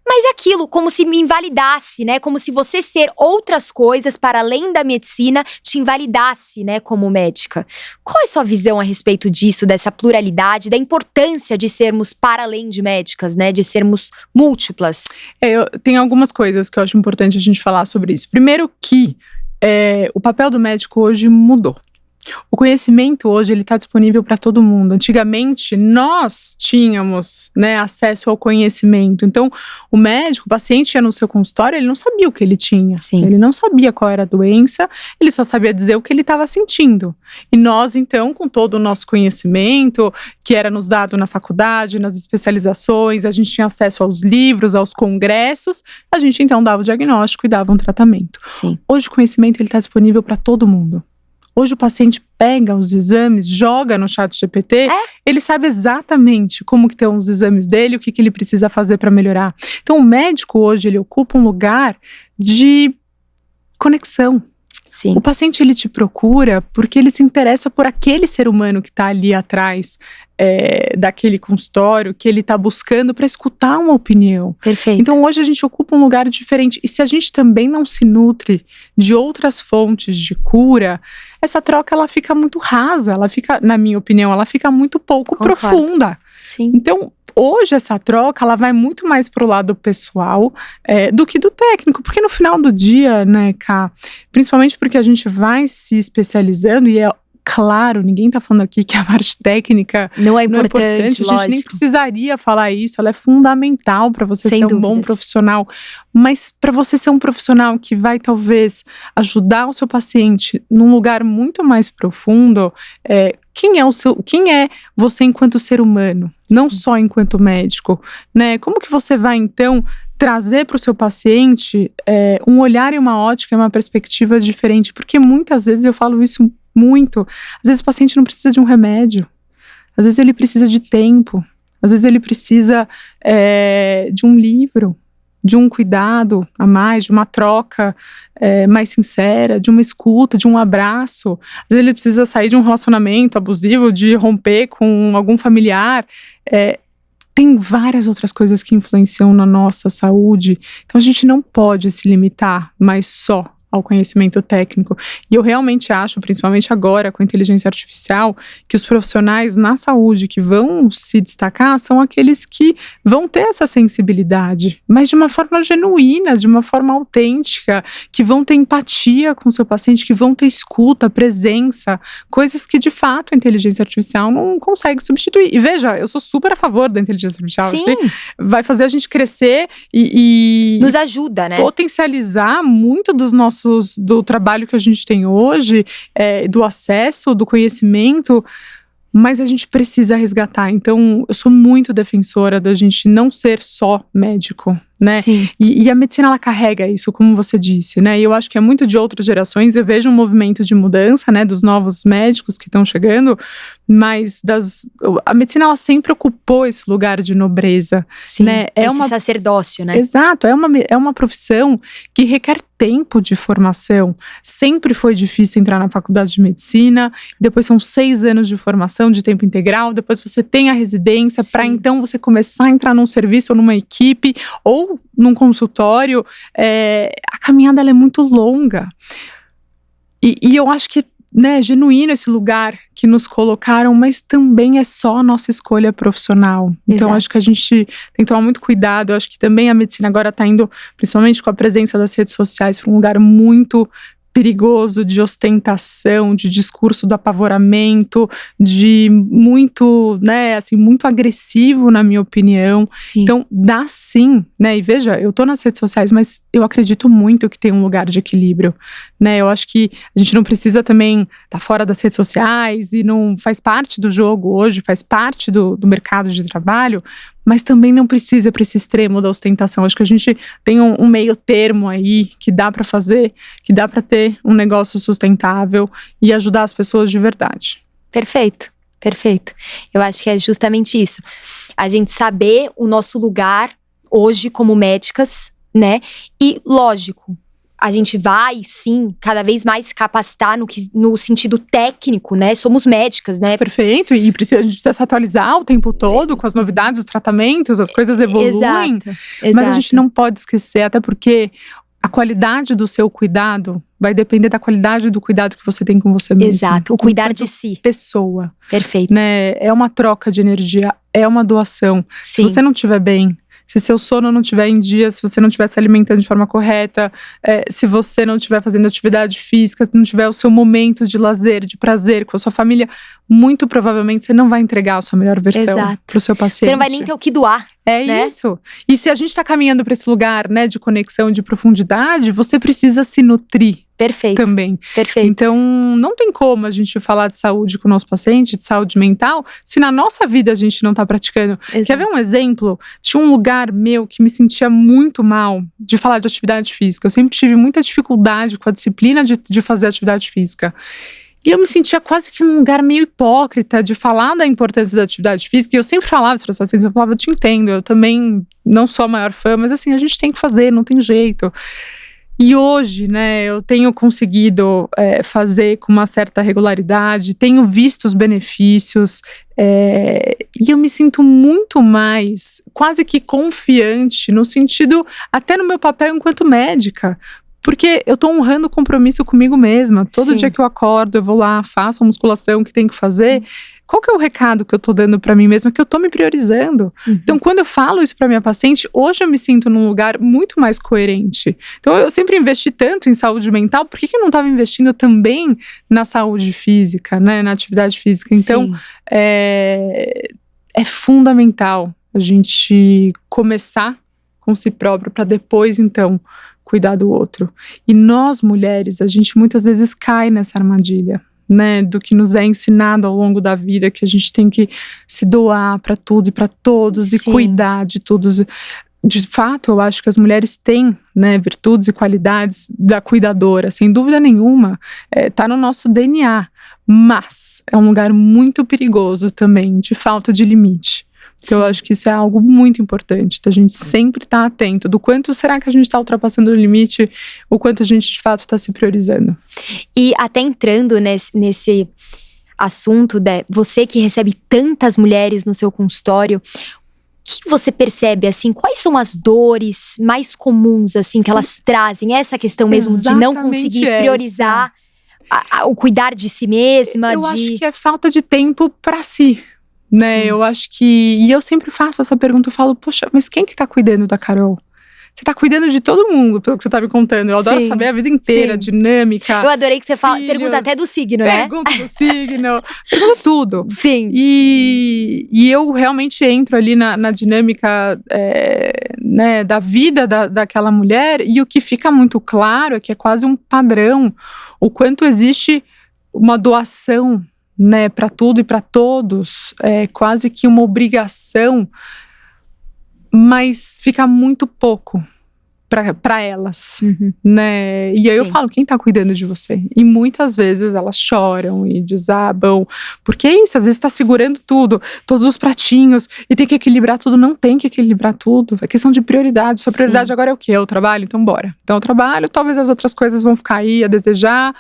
mas é aquilo, como se me invalidasse, né? Como se você ser outras coisas para além da medicina te invalidasse, né? Como médica. Qual é a sua visão a respeito disso, dessa pluralidade, da importância de sermos para além de médicas, né? De sermos múltiplas? Tem algumas coisas que eu acho importante a gente falar sobre isso. Primeiro que o papel do médico hoje mudou. O conhecimento hoje ele está disponível para todo mundo. Antigamente nós tínhamos, né, acesso ao conhecimento. Então o médico, o paciente ia no seu consultório, ele não sabia o que ele tinha. Sim. Ele não sabia qual era a doença, ele só sabia dizer o que ele estava sentindo. E nós então, com todo o nosso conhecimento que era nos dado na faculdade, nas especializações, a gente tinha acesso aos livros, aos congressos, a gente então dava o diagnóstico e dava um tratamento. Sim. Hoje o conhecimento ele está disponível para todo mundo. Hoje o paciente pega os exames, joga no ChatGPT, ele sabe exatamente como que estão os exames dele, o que ele precisa fazer para melhorar. Então o médico hoje, ele ocupa um lugar de conexão. Sim. O paciente, ele te procura porque ele se interessa por aquele ser humano que está ali atrás daquele consultório, que ele está buscando para escutar uma opinião. Perfeito. Então hoje a gente ocupa um lugar diferente. E se a gente também não se nutre de outras fontes de cura, essa troca ela fica muito rasa, ela fica, na minha opinião, ela fica muito pouco profunda. Sim. Então hoje essa troca ela vai muito mais pro lado pessoal do que do técnico, porque no final do dia, né, Ká, principalmente porque a gente vai se especializando e claro, ninguém tá falando aqui que a parte técnica não é importante, a gente nem precisaria falar isso, ela é fundamental para você ser um bom profissional, mas para você ser um profissional que vai talvez ajudar o seu paciente num lugar muito mais profundo, quem é você enquanto ser humano, não só enquanto médico, né? Como que você vai, então, trazer para o seu paciente um olhar e uma ótica, uma perspectiva diferente? Porque muitas vezes eu falo isso muito, às vezes o paciente não precisa de um remédio, às vezes ele precisa de tempo, às vezes ele precisa de um livro, de um cuidado a mais, de uma troca mais sincera, de uma escuta, de um abraço. Às vezes ele precisa sair de um relacionamento abusivo, de romper com algum familiar. Tem várias outras coisas que influenciam na nossa saúde. Então a gente não pode se limitar mais só ao conhecimento técnico. E eu realmente acho, principalmente agora com a inteligência artificial, que os profissionais na saúde que vão se destacar são aqueles que vão ter essa sensibilidade, mas de uma forma genuína, de uma forma autêntica, que vão ter empatia com o seu paciente, que vão ter escuta, presença, coisas que de fato a inteligência artificial não consegue substituir. E veja, eu sou super a favor da inteligência artificial. Sim. Vai fazer a gente crescer e nos ajuda, né? Potencializar muito do trabalho que a gente tem hoje, do acesso, do conhecimento, mas a gente precisa resgatar. Então, eu sou muito defensora da gente não ser só médico, né? Sim. E a medicina, ela carrega isso, como você disse, né? E eu acho que é muito de outras gerações. Eu vejo um movimento de mudança, né? Dos novos médicos que estão chegando, mas a medicina, ela sempre ocupou esse lugar de nobreza. Sim, né? Esse sacerdócio, né? Exato, é uma profissão que requer tempo de formação. Sempre foi difícil entrar na faculdade de medicina, depois são 6 anos de formação de tempo integral, depois você tem a residência para então você começar a entrar num serviço ou numa equipe ou num consultório. A caminhada, ela é muito longa. E eu acho que é genuíno esse lugar que nos colocaram, mas também é só a nossa escolha profissional. Então, acho que a gente tem que tomar muito cuidado. Eu acho que também a medicina agora está indo, principalmente com a presença das redes sociais, para um lugar muito perigoso de ostentação, de discurso do apavoramento, de muito, muito agressivo, na minha opinião. Sim. Então, dá sim, né? E veja, eu tô nas redes sociais, mas eu acredito muito que tem um lugar de equilíbrio, né? Eu acho que a gente não precisa também estar fora das redes sociais e não faz parte do jogo hoje, faz parte do mercado de trabalho, mas também não precisa para esse extremo da ostentação. Acho que a gente tem um meio termo aí que dá para fazer, que dá para ter um negócio sustentável e ajudar as pessoas de verdade. Perfeito, perfeito. Eu acho que é justamente isso. A gente saber o nosso lugar hoje como médicas, né? E, lógico, a gente vai, sim, cada vez mais se capacitar no sentido técnico, né? Somos médicas, né? Perfeito, e a gente precisa se atualizar o tempo todo com as novidades, os tratamentos, as coisas evoluem. Exato. Mas a gente não pode esquecer, até porque a qualidade do seu cuidado vai depender da qualidade do cuidado que você tem com você mesmo. Exato, o cuidar de si. Pessoa. Perfeito. Né? É uma troca de energia, é uma doação. Sim. Se você não estiver bem, se seu sono não estiver em dia, se você não estiver se alimentando de forma correta, se você não estiver fazendo atividade física, se não tiver o seu momento de lazer, de prazer com a sua família, muito provavelmente você não vai entregar a sua melhor versão para o seu paciente. Você não vai nem ter o que doar. né? Isso. E se a gente está caminhando para esse lugar, né, de conexão, de profundidade, você precisa se nutrir. Perfeito. Também. Perfeito. Então, não tem como a gente falar de saúde com o nosso paciente, de saúde mental, se na nossa vida a gente não está praticando. Exato. Quer ver um exemplo? Tinha um lugar meu que me sentia muito mal de falar de atividade física. Eu sempre tive muita dificuldade com a disciplina de fazer atividade física. E eu me sentia quase que num lugar meio hipócrita de falar da importância da atividade física. E eu sempre falava para os pacientes, eu falava, eu te entendo, eu também não sou a maior fã, mas assim, a gente tem que fazer, não tem jeito. E hoje, né, eu tenho conseguido fazer com uma certa regularidade, tenho visto os benefícios, e eu me sinto muito mais, quase que confiante, no sentido, até no meu papel enquanto médica, porque eu tô honrando o compromisso comigo mesma. Todo dia que eu acordo, eu vou lá, faço a musculação que tem que fazer. Qual que é o recado que eu tô dando pra mim mesma? Que eu tô me priorizando. Então, quando eu falo isso pra minha paciente, hoje eu me sinto num lugar muito mais coerente. Então, eu sempre investi tanto em saúde mental, por que eu não estava investindo também na saúde física, né? Na atividade física? Então, é fundamental a gente começar com si próprio para depois, então, cuidar do outro. E nós, mulheres, a gente muitas vezes cai nessa armadilha. né, do que nos é ensinado ao longo da vida, que a gente tem que se doar para tudo e para todos e cuidar de todos. De fato, eu acho que as mulheres têm, né, virtudes e qualidades da cuidadora, sem dúvida nenhuma, tá no nosso DNA, mas é um lugar muito perigoso também, de falta de limite. Então, eu acho que isso é algo muito importante, da gente sempre estar atento do quanto será que a gente está ultrapassando o limite, o quanto a gente de fato está se priorizando. E até entrando nesse assunto, você que recebe tantas mulheres no seu consultório, o que você percebe, assim, quais são as dores mais comuns, assim, que elas trazem? Essa questão mesmo de não conseguir priorizar o cuidar de si mesma? Eu acho que é falta de tempo para si. Né, eu acho que, e eu sempre faço essa pergunta, eu falo, poxa, mas quem que tá cuidando da Carol? Você tá cuidando de todo mundo, pelo que você tá me contando. Eu adoro saber a vida inteira, a dinâmica. Eu adorei que você pergunta até do signo, né? Pergunta do signo, pergunta tudo. Sim. E eu realmente entro ali na dinâmica né, da vida daquela mulher, e o que fica muito claro é que é quase um padrão, o quanto existe uma doação, né, para tudo e para todos, é quase que uma obrigação, mas fica muito pouco para elas, né? E aí eu falo, quem tá cuidando de você? E muitas vezes elas choram e desabam, porque é isso, às vezes tá segurando tudo, todos os pratinhos, e tem que equilibrar tudo. Não tem que equilibrar tudo, é questão de prioridade. Sua prioridade agora é o quê? É o trabalho? Então bora. Então o trabalho, talvez as outras coisas vão ficar aí a desejar.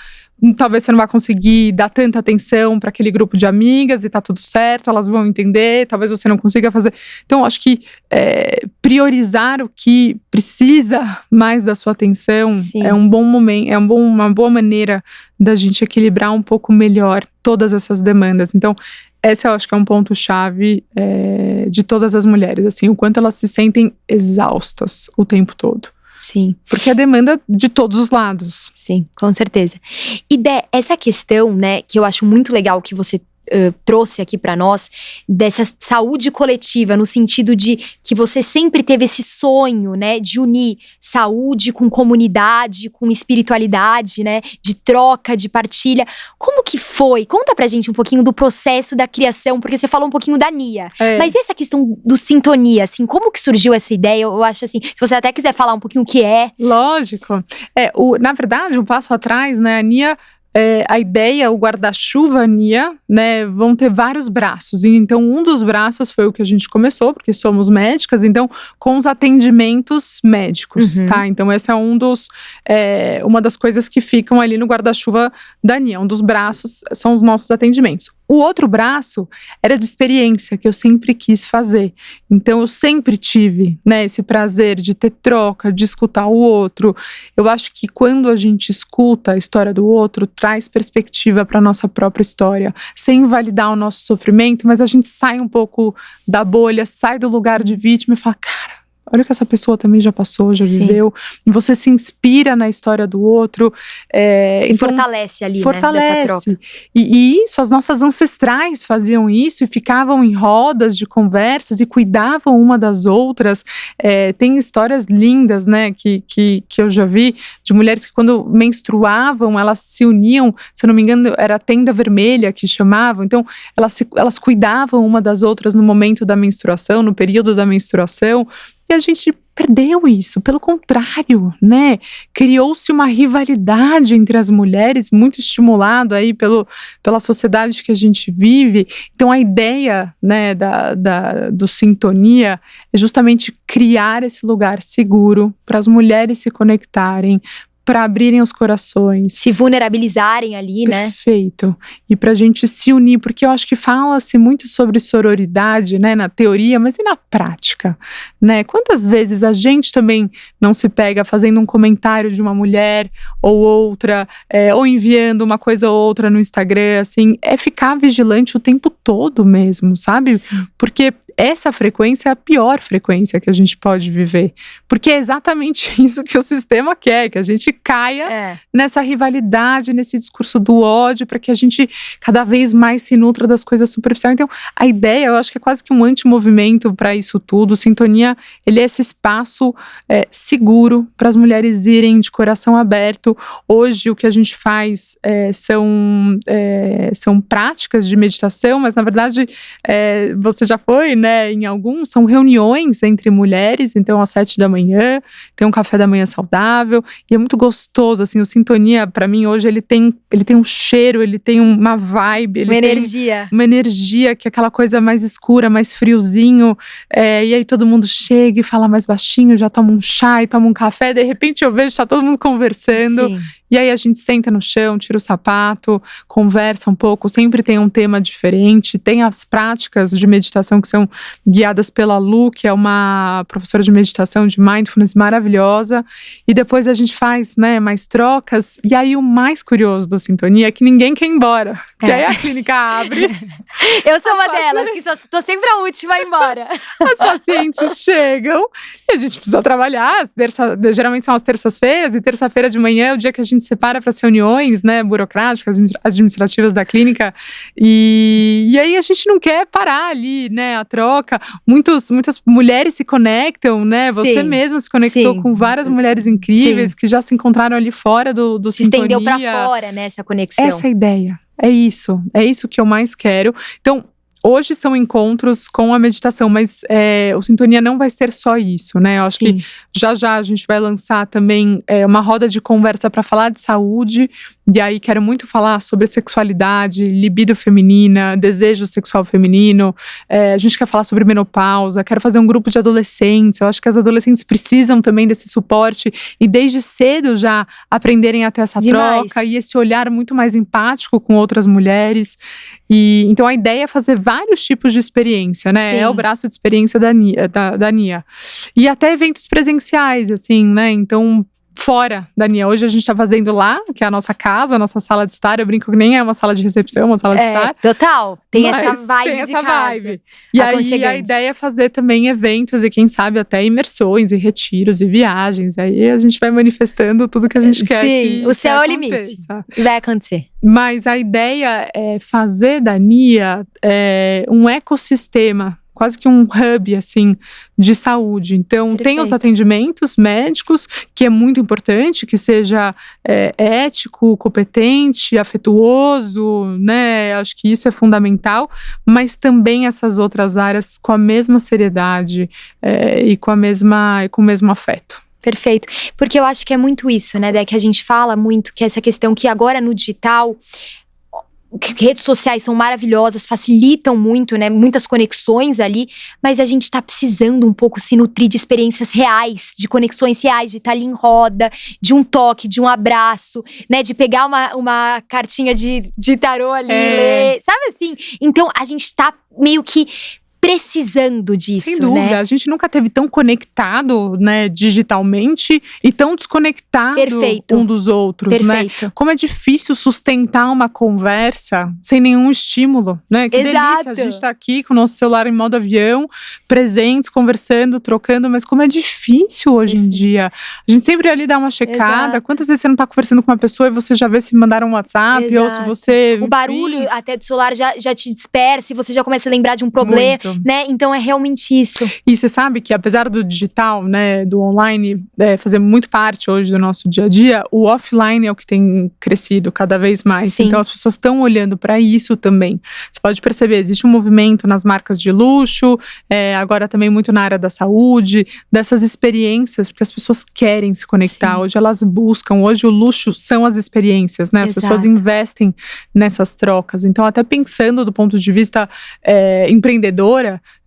Talvez você não vá conseguir dar tanta atenção para aquele grupo de amigas e tá tudo certo, elas vão entender, talvez você não consiga fazer. Então, acho que priorizar o que precisa mais da sua atenção é um bom momento, uma boa maneira da gente equilibrar um pouco melhor todas essas demandas. Então, esse eu acho que é um ponto-chave de todas as mulheres, assim, o quanto elas se sentem exaustas o tempo todo. Sim. Porque é demanda de todos os lados. Sim, com certeza. E essa questão, né, que eu acho muito legal que você trouxe aqui para nós, dessa saúde coletiva, no sentido de que você sempre teve esse sonho, né, de unir saúde com comunidade, com espiritualidade, né, de troca, de partilha. Como que foi? Conta pra gente um pouquinho do processo da criação, porque você falou um pouquinho da Nia. Mas essa questão do sintonia, assim, como que surgiu essa ideia? Eu acho assim, se você até quiser falar um pouquinho o que é. Lógico. Na verdade, um passo atrás, né, a Nia, a ideia, o guarda-chuva Nia, né, vão ter vários braços. E então, um dos braços foi o que a gente começou, porque somos médicas, então, com os atendimentos médicos, tá? Então, esse é uma das coisas que ficam ali no guarda-chuva da Nia. Um dos braços são os nossos atendimentos. O outro braço era de experiência, que eu sempre quis fazer. Então, eu sempre tive, né, esse prazer de ter troca, de escutar o outro. Eu acho que quando a gente escuta a história do outro, traz perspectiva para a nossa própria história, sem invalidar o nosso sofrimento, mas a gente sai um pouco da bolha, sai do lugar de vítima e fala, cara, olha o que essa pessoa também já passou, já viveu. E você se inspira na história do outro. E então, fortalece ali, fortalece. Né, dessa troca. E isso, as nossas ancestrais faziam isso e ficavam em rodas de conversas e cuidavam uma das outras. Tem histórias lindas, né, que eu já vi, de mulheres que quando menstruavam, elas se uniam, se eu não me engano, era a tenda vermelha que chamavam. Então, elas cuidavam uma das outras no momento da menstruação, no período da menstruação. E a gente perdeu isso, pelo contrário, né? Criou-se uma rivalidade entre as mulheres, muito estimulado aí pela sociedade que a gente vive. Então, a ideia, né, do Sintonia é justamente criar esse lugar seguro para as mulheres se conectarem, para abrirem os corações. Se vulnerabilizarem ali, né? Perfeito. E pra gente se unir, porque eu acho que fala-se muito sobre sororidade, né, na teoria, mas e na prática, né? Quantas vezes a gente também não se pega fazendo um comentário de uma mulher ou outra, ou enviando uma coisa ou outra no Instagram, assim, ficar vigilante o tempo todo mesmo, sabe? Sim. Porque essa frequência é a pior frequência que a gente pode viver. Porque é exatamente isso que o sistema quer, que a gente caia nessa rivalidade, nesse discurso do ódio, para que a gente cada vez mais se nutra das coisas superficiais. Então, a ideia, eu acho que é quase que um antimovimento para isso tudo. Sintonia, ele é esse espaço seguro para as mulheres irem de coração aberto. Hoje, o que a gente faz são práticas de meditação, mas na verdade você já foi, né, em alguns, são reuniões entre mulheres. Então às 7 da manhã tem um café da manhã saudável e é muito gostoso, assim, o Sintonia pra mim hoje ele tem um cheiro, ele tem uma vibe, uma energia. Uma energia que é aquela coisa mais escura, mais friozinho, e aí todo mundo chega e fala mais baixinho, já toma um chá e toma um café, de repente eu vejo, tá todo mundo conversando. Sim. E aí a gente senta no chão, tira o sapato, conversa um pouco, sempre tem um tema diferente, tem as práticas de meditação que são guiadas pela Lu, que é uma professora de meditação, de mindfulness maravilhosa, e depois a gente faz, né, mais trocas, e aí o mais curioso do Sintonia é que ninguém quer ir embora, que aí a clínica abre. Eu sou uma delas, que tô sempre a última a ir embora. As pacientes chegam e a gente precisa trabalhar, geralmente são as terças-feiras, e terça-feira de manhã é o dia que a gente separa para as reuniões, né, burocráticas, administrativas da clínica, e aí a gente não quer parar ali, né, a troca. Muitas mulheres se conectam, né, você mesma se conectou com várias mulheres incríveis que já se encontraram ali fora do se Sintonia. Estendeu para fora, né, essa conexão. Essa é a ideia, é isso que eu mais quero. Então, hoje são encontros com a meditação, mas o Sintonia não vai ser só isso, né? Eu acho que já a gente vai lançar também uma roda de conversa para falar de saúde. E aí quero muito falar sobre sexualidade, libido feminina, desejo sexual feminino. A gente quer falar sobre menopausa, quero fazer um grupo de adolescentes. Eu acho que as adolescentes precisam também desse suporte e desde cedo já aprenderem a ter essa troca e esse olhar muito mais empático com outras mulheres. E então a ideia é fazer vários tipos de experiência, né? Sim. É o braço de experiência da NIA. E até eventos presenciais, assim, né? Então, fora da NIA. Hoje a gente tá fazendo lá, que é a nossa casa, a nossa sala de estar. Eu brinco que nem é uma sala de recepção, é uma sala de estar. Total. Tem essa vibe tem de essa casa. Vibe. E aí a ideia é fazer também eventos e quem sabe até imersões e retiros e viagens. Aí a gente vai manifestando tudo que a gente quer. Sim, o céu é o limite. Vai acontecer. Mas a ideia é fazer da NIA um ecossistema, quase que um hub, assim, de saúde. Então, tem os atendimentos médicos, que é muito importante, que seja ético, competente, afetuoso, né? Acho que isso é fundamental, mas também essas outras áreas com a mesma seriedade e com o mesmo afeto. Perfeito, porque eu acho que é muito isso, né, Dé, que a gente fala muito, que essa questão que agora no digital, redes sociais são maravilhosas, facilitam muito, né, muitas conexões ali, mas a gente tá precisando um pouco se nutrir de experiências reais, de conexões reais, de estar ali em roda, de um toque, de um abraço, né, de pegar uma cartinha de tarô ali, ler, sabe assim? Então a gente tá meio que precisando disso, sem dúvida, né? A gente nunca teve tão conectado, né, digitalmente e tão desconectado um dos outros, né? Como é difícil sustentar uma conversa sem nenhum estímulo, né? Que delícia, a gente tá aqui com o nosso celular em modo avião, presentes, conversando, trocando, mas como é difícil hoje em dia. A gente sempre ali dá uma checada, quantas vezes você não tá conversando com uma pessoa e você já vê se mandaram um WhatsApp, ou se você… O barulho até do celular já te dispersa e você já começa a lembrar de um problema. Né? Então é realmente isso. E você sabe que apesar do digital, né, do online fazer muito parte hoje do nosso dia a dia, o offline é o que tem crescido cada vez mais. Sim. Então as pessoas estão olhando para isso também. Você pode perceber, existe um movimento nas marcas de luxo, agora também muito na área da saúde, dessas experiências, porque as pessoas querem se conectar. Sim. Hoje elas buscam, hoje o luxo são as experiências, né? As pessoas investem nessas trocas. Então até pensando do ponto de vista empreendedor,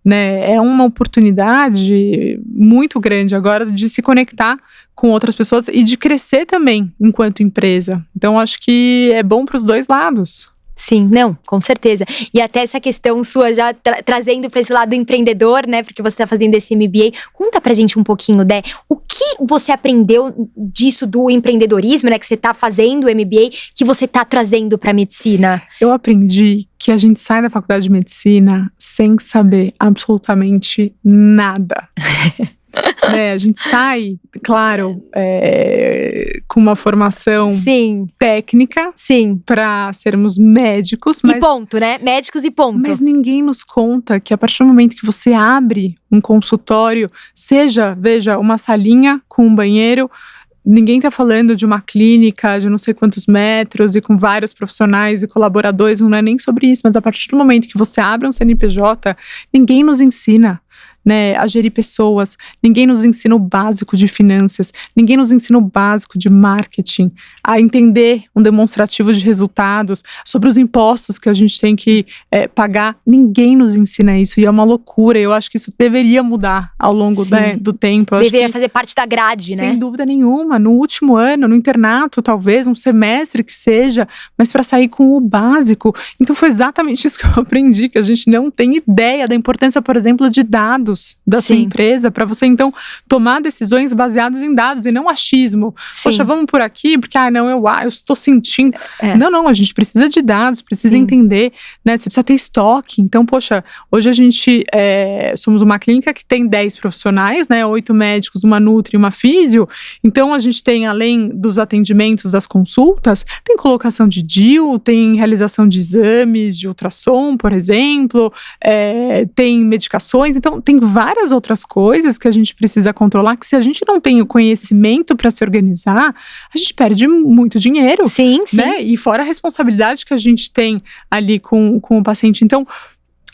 né, é uma oportunidade muito grande agora de se conectar com outras pessoas e de crescer também enquanto empresa. Então acho que é bom para os dois lados. Sim, não, com certeza. E até essa questão sua já trazendo para esse lado empreendedor, né? Porque você tá fazendo esse MBA. Conta pra gente um pouquinho, Dé. O que você aprendeu disso do empreendedorismo, né? Que você tá fazendo o MBA, que você tá trazendo pra medicina? Eu aprendi que a gente sai da faculdade de medicina sem saber absolutamente nada. A gente sai, claro, com uma formação técnica para sermos médicos. Mas, e ponto, né? Médicos e ponto. Mas ninguém nos conta que a partir do momento que você abre um consultório, veja, uma salinha com um banheiro, ninguém tá falando de uma clínica de não sei quantos metros e com vários profissionais e colaboradores, não é nem sobre isso, mas a partir do momento que você abre um CNPJ, ninguém nos ensina, né, a gerir pessoas, ninguém nos ensina o básico de finanças, ninguém nos ensina o básico de marketing, a entender um demonstrativo de resultados, sobre os impostos que a gente tem que pagar, ninguém nos ensina isso e é uma loucura. Eu acho que isso deveria mudar ao longo do tempo. Deveria fazer parte da grade, né? Sem dúvida nenhuma, no último ano, no internato, talvez, um semestre que seja, mas para sair com o básico. Então foi exatamente isso que eu aprendi, que a gente não tem ideia da importância, por exemplo, de dados da sua empresa, para você então tomar decisões baseadas em dados e não achismo. Poxa, vamos por aqui, porque eu estou sentindo. Não, a gente precisa de dados, precisa entender, né? Você precisa ter estoque. Então, poxa, hoje a gente somos uma clínica que tem 10 profissionais, né? 8 médicos, uma nutri e uma físio. Então, a gente tem, além dos atendimentos, das consultas, tem colocação de DIU, tem realização de exames de ultrassom, por exemplo, tem medicações. Então, tem várias outras coisas que a gente precisa controlar, que se a gente não tem o conhecimento para se organizar, a gente perde muito dinheiro. Sim. Né? E fora a responsabilidade que a gente tem ali com o paciente. Então,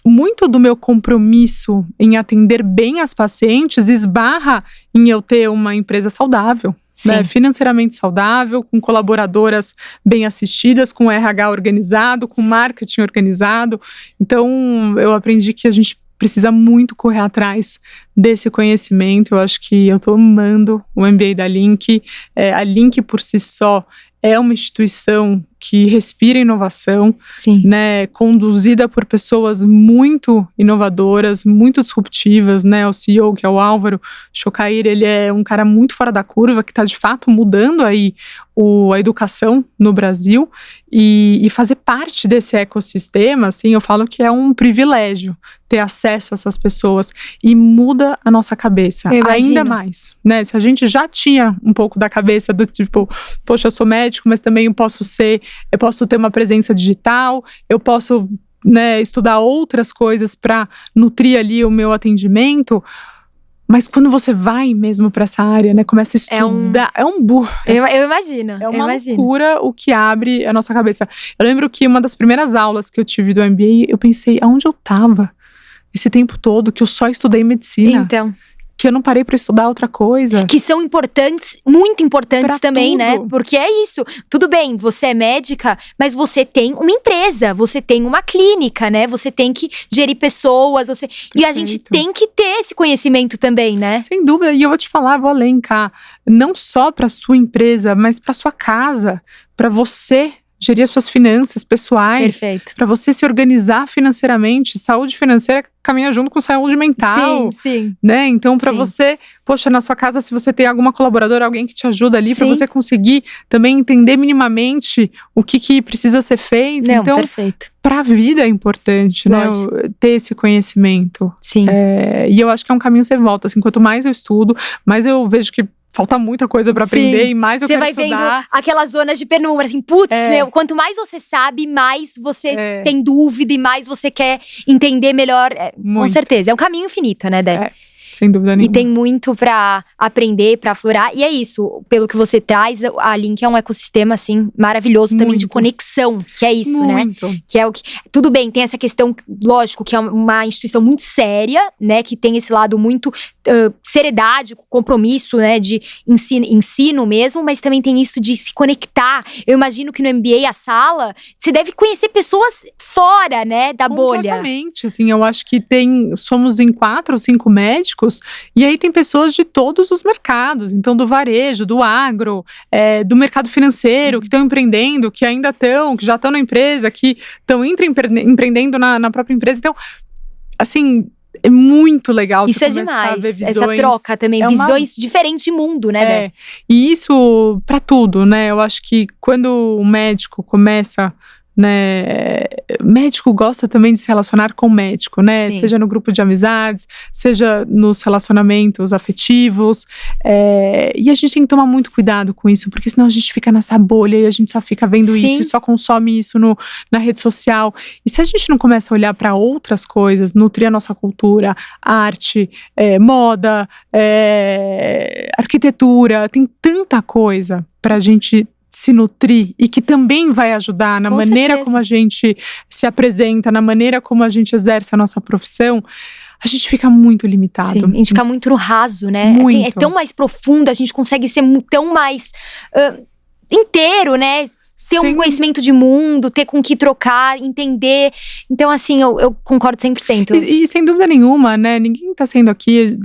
muito do meu compromisso em atender bem as pacientes esbarra em eu ter uma empresa saudável. Né, financeiramente saudável, com colaboradoras bem assistidas, com RH organizado, com marketing organizado. Então, eu aprendi que a gente precisa muito correr atrás desse conhecimento. Eu acho que eu estou amando o MBA da Link. A Link, por si só, é uma instituição que respira inovação, né, conduzida por pessoas muito inovadoras, muito disruptivas, né, o CEO, que é o Álvaro Chocair, ele é um cara muito fora da curva, que está de fato mudando aí a educação no Brasil, e fazer parte desse ecossistema, assim, eu falo que é um privilégio ter acesso a essas pessoas, e muda a nossa cabeça ainda mais, né, se a gente já tinha um pouco da cabeça do tipo, poxa, eu sou médico, mas também eu posso ter uma presença digital, eu posso, né, estudar outras coisas para nutrir ali o meu atendimento. Mas quando você vai mesmo para essa área, né, começa a estudar, é um burro. Eu imagino. É uma loucura o que abre a nossa cabeça. Eu lembro que uma das primeiras aulas que eu tive do MBA, eu pensei, aonde eu tava esse tempo todo, que eu só estudei medicina. Então. Que eu não parei pra estudar outra coisa. Que são importantes, muito importantes pra também, tudo. Né? Porque é isso. Tudo bem, você é médica, mas você tem uma empresa, você tem uma clínica, né? Você tem que gerir pessoas, e a gente tem que ter esse conhecimento também, né? Sem dúvida. E eu vou te falar, vou além, cá. Não só pra sua empresa, mas pra sua casa, pra você gerir as suas finanças pessoais, para você se organizar financeiramente. Saúde financeira caminha junto com saúde mental. Sim. Né? Então, para você, poxa, na sua casa, se você tem alguma colaboradora, alguém que te ajuda ali, para você conseguir também entender minimamente o que precisa ser feito. Não, então, perfeito. Para a vida é importante, né? Ter esse conhecimento. Sim. E eu acho que é um caminho sem volta. Assim, quanto mais eu estudo, mais eu vejo que falta muita coisa pra aprender e mais eu quero estudar. Você vai vendo aquelas zonas de penumbra, assim, quanto mais você sabe, mais você tem dúvida e mais você quer entender melhor. Com certeza, é um caminho infinito, né, Dé? Sem dúvida nenhuma. E tem muito pra aprender, pra aflorar. E é isso, pelo que você traz, a Link é um ecossistema, assim, maravilhoso também de conexão. Que é isso, né? Que é o que… Tudo bem, tem essa questão, lógico, que é uma instituição muito séria, né? Que tem esse lado muito seriedade, compromisso, né? De ensino mesmo, mas também tem isso de se conectar. Eu imagino que no MBA, a sala, você deve conhecer pessoas fora, né? Da bolha. Completamente, assim, eu acho que somos em 4 ou 5 médicos médicos. E aí tem pessoas de todos os mercados, então do varejo, do agro, do mercado financeiro, que estão empreendendo, que ainda estão, que já estão na empresa, que estão empreendendo na própria empresa. Então, assim, é muito legal isso você começar a ver visões. Essa troca também, visões diferentes de mundo, né, Dé? E isso para tudo, né? Eu acho que quando o médico começa, né, médico gosta também de se relacionar com médico, né? Sim. Seja no grupo de amizades, seja nos relacionamentos afetivos, e a gente tem que tomar muito cuidado com isso, porque senão a gente fica nessa bolha e a gente só fica vendo Sim. isso e só consome isso na rede social. E se a gente não começa a olhar para outras coisas, nutrir a nossa cultura, arte, moda, arquitetura, tem tanta coisa pra gente se nutrir e que também vai ajudar na maneira como a gente se apresenta, na maneira como a gente exerce a nossa profissão, a gente fica muito limitado. Sim, a gente fica muito no raso, né? Muito. É tão mais profundo, a gente consegue ser tão mais inteiro, né? Ter um conhecimento de mundo, ter com que trocar, entender. Então, assim, eu concordo 100%. E sem dúvida nenhuma, né? Ninguém tá sendo aqui,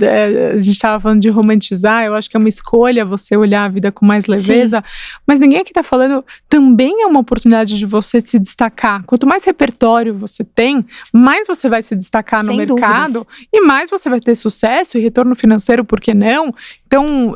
a gente tava falando de romantizar, eu acho que é uma escolha você olhar a vida com mais leveza. Sim. Mas ninguém aqui tá falando, também é uma oportunidade de você se destacar. Quanto mais repertório você tem, mais você vai se destacar no mercado. E mais você vai ter sucesso e retorno financeiro, por que não? Então,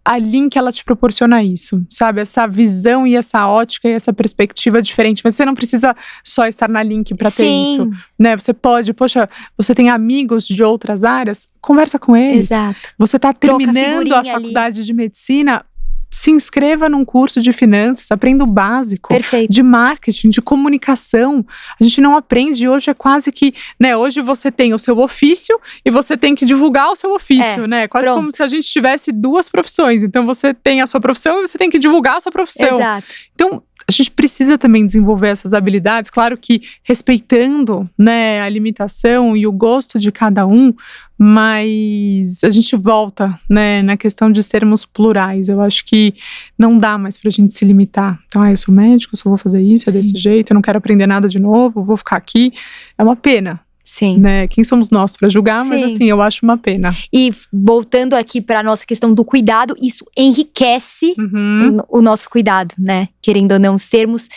a Link, ela te proporciona isso, sabe? Essa visão e essa ótica e essa perspectiva diferente. Mas você não precisa só estar na Link para ter isso, né? Você pode, poxa, você tem amigos de outras áreas, conversa com eles. Exato. Você tá terminando a faculdade de medicina, se inscreva num curso de finanças, aprenda o básico. Perfeito. De marketing, de comunicação. A gente não aprende, hoje é quase que, né, hoje você tem o seu ofício e você tem que divulgar o seu ofício, né? Quase como se a gente tivesse duas profissões. Então você tem a sua profissão e você tem que divulgar a sua profissão. Exato. Então, a gente precisa também desenvolver essas habilidades, claro que respeitando, né, a limitação e o gosto de cada um, mas a gente volta, né, na questão de sermos plurais. Eu acho que não dá mais pra gente se limitar. Então, eu sou médico, só vou fazer isso, é desse jeito, eu não quero aprender nada de novo, vou ficar aqui. É uma pena. Sim. Né? Quem somos nós para julgar, mas assim, eu acho uma pena. E voltando aqui para a nossa questão do cuidado, isso enriquece o nosso cuidado, né? Querendo ou não, sermos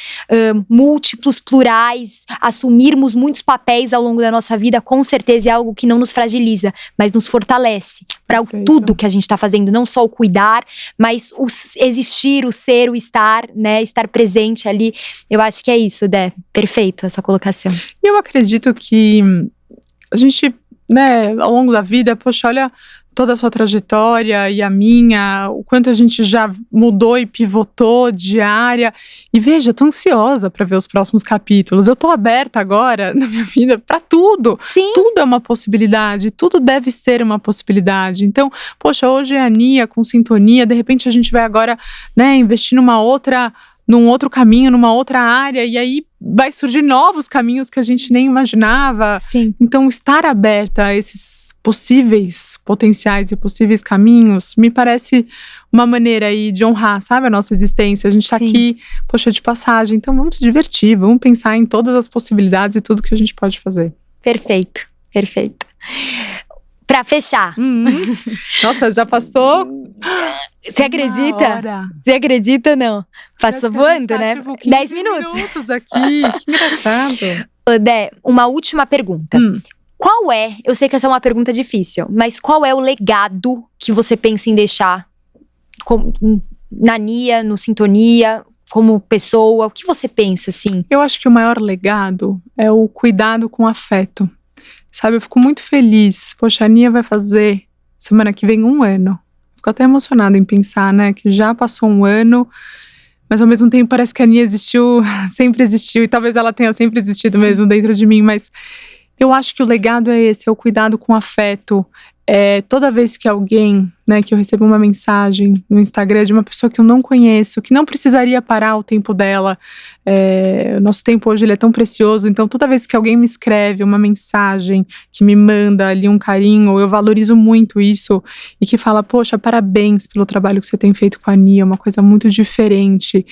múltiplos, plurais, assumirmos muitos papéis ao longo da nossa vida, com certeza é algo que não nos fragiliza, mas nos fortalece para tudo que a gente está fazendo, não só o cuidar, mas o existir, o ser, o estar, né? Estar presente ali. Eu acho que é isso, Dé. Perfeito essa colocação. E eu acredito que a gente, né, ao longo da vida, poxa, olha toda a sua trajetória e a minha, o quanto a gente já mudou e pivotou de área. E veja, eu tô ansiosa para ver os próximos capítulos. Eu tô aberta agora na minha vida para tudo. Sim. Tudo é uma possibilidade, tudo deve ser uma possibilidade. Então, poxa, hoje é a Nia com Sintonia, de repente a gente vai agora, né, investir num outro caminho, numa outra área, e aí vai surgir novos caminhos que a gente nem imaginava. Sim. Então, estar aberta a esses possíveis potenciais e possíveis caminhos, me parece uma maneira aí de honrar, sabe, a nossa existência. A gente tá aqui, poxa, de passagem, então vamos se divertir, vamos pensar em todas as possibilidades e tudo que a gente pode fazer. Perfeito, perfeito. Pra fechar. Nossa, já passou. Você acredita? Você acredita ou não? Passou voando, né? Tipo, 10 minutos aqui, que engraçado. Dé, uma última pergunta. Qual é, eu sei que essa é uma pergunta difícil, mas qual é o legado que você pensa em deixar na Nia, no Sintonia, como pessoa? O que você pensa, assim? Eu acho que o maior legado é o cuidado com afeto. Sabe, eu fico muito feliz. Poxa, a Nia vai fazer semana que vem 1 ano. Fico até emocionada em pensar, né, que já passou 1 ano, mas ao mesmo tempo parece que a Nia existiu, sempre existiu, e talvez ela tenha sempre existido mesmo dentro de mim, mas eu acho que o legado é esse, é o cuidado com afeto. Toda vez que alguém, né, que eu recebo uma mensagem no Instagram de uma pessoa que eu não conheço, que não precisaria parar o tempo dela, o nosso tempo hoje ele é tão precioso, então toda vez que alguém me escreve uma mensagem, que me manda ali um carinho, eu valorizo muito isso, e que fala, poxa, parabéns pelo trabalho que você tem feito com a Nia, uma coisa muito diferente,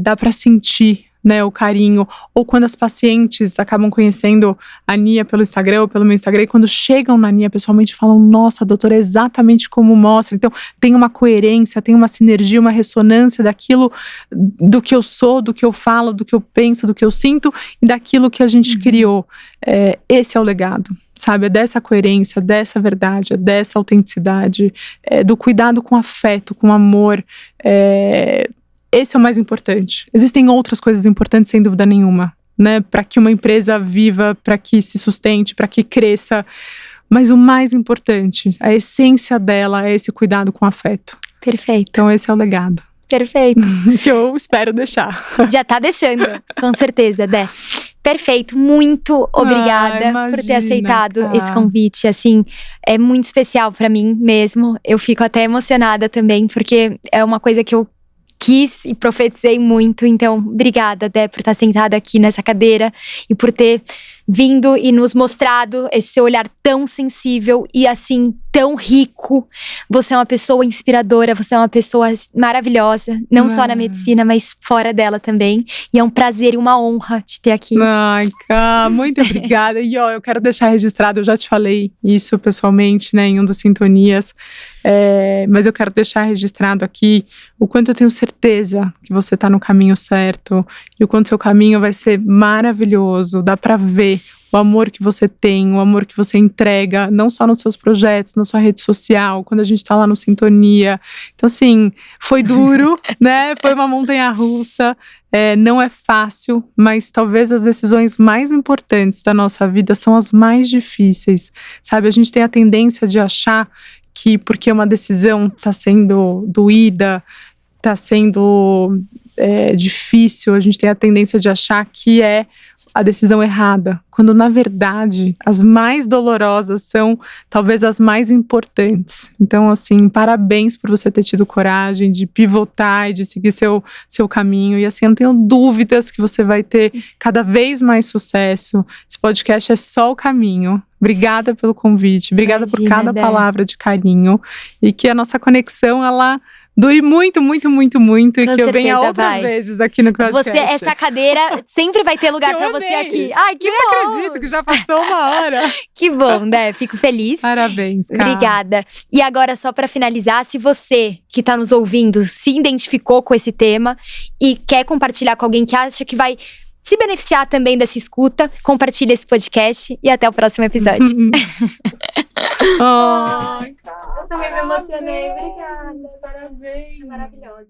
dá pra sentir, né, o carinho, ou quando as pacientes acabam conhecendo a Nia pelo Instagram ou pelo meu Instagram, e quando chegam na Nia pessoalmente falam, nossa, doutora, é exatamente como mostra. Então tem uma coerência, tem uma sinergia, uma ressonância daquilo, do que eu sou, do que eu falo, do que eu penso, do que eu sinto e daquilo que a gente criou. Esse é o legado, sabe? É dessa coerência, dessa verdade, é dessa autenticidade, do cuidado com afeto, com amor. Esse é o mais importante. Existem outras coisas importantes, sem dúvida nenhuma, né? Para que uma empresa viva, para que se sustente, para que cresça. Mas o mais importante, a essência dela é esse cuidado com afeto. Perfeito. Então esse é o legado. Perfeito. Que eu espero deixar. Já tá deixando, com certeza, Dé. Perfeito, muito obrigada imagina, por ter aceitado cara. esse convite, assim, é muito especial pra mim mesmo. Eu fico até emocionada também, porque é uma coisa que eu quis e profetizei muito. Então, obrigada, Dé, por estar sentada aqui nessa cadeira e por ter vindo e nos mostrado esse seu olhar tão sensível e assim, tão rico. Você é uma pessoa inspiradora, você é uma pessoa maravilhosa, não só na medicina, mas fora dela também. E é um prazer e uma honra te ter aqui. Ai, Cá, muito obrigada. E ó, eu quero deixar registrado, eu já te falei isso pessoalmente, né, em um dos Sintonias, mas eu quero deixar registrado aqui o quanto eu tenho certeza que você está no caminho certo e o quanto seu caminho vai ser maravilhoso. Dá pra ver o amor que você tem, o amor que você entrega, não só nos seus projetos, na sua rede social, quando a gente tá lá no Sintonia. Então, assim, foi duro, né? Foi uma montanha-russa. Não é fácil, mas talvez as decisões mais importantes da nossa vida são as mais difíceis, sabe? A gente tem a tendência de achar que porque uma decisão tá sendo doída, tá sendo difícil, a gente tem a tendência de achar que é a decisão errada, quando na verdade as mais dolorosas são talvez as mais importantes. Então, assim, parabéns por você ter tido coragem de pivotar e de seguir seu caminho, e assim, eu não tenho dúvidas que você vai ter cada vez mais sucesso. Esse podcast é só o caminho. Obrigada pelo convite, obrigada por cada palavra de carinho, e que a nossa conexão, ela dure muito, muito, muito, muito. Com e que eu venha certeza outras vai. vezes aqui no podcast. Essa cadeira sempre vai ter lugar pra você aqui. Ai, que Nem bom! acredito que já passou uma hora. Que bom, né? Fico feliz. Parabéns, cara. Obrigada. E agora, só pra finalizar, se você que tá nos ouvindo se identificou com esse tema e quer compartilhar com alguém que acha que vai se beneficiar também dessa escuta, compartilhe esse podcast e até o próximo episódio. Ai, Eu também me emocionei. Obrigada. parabéns. Maravilhosa.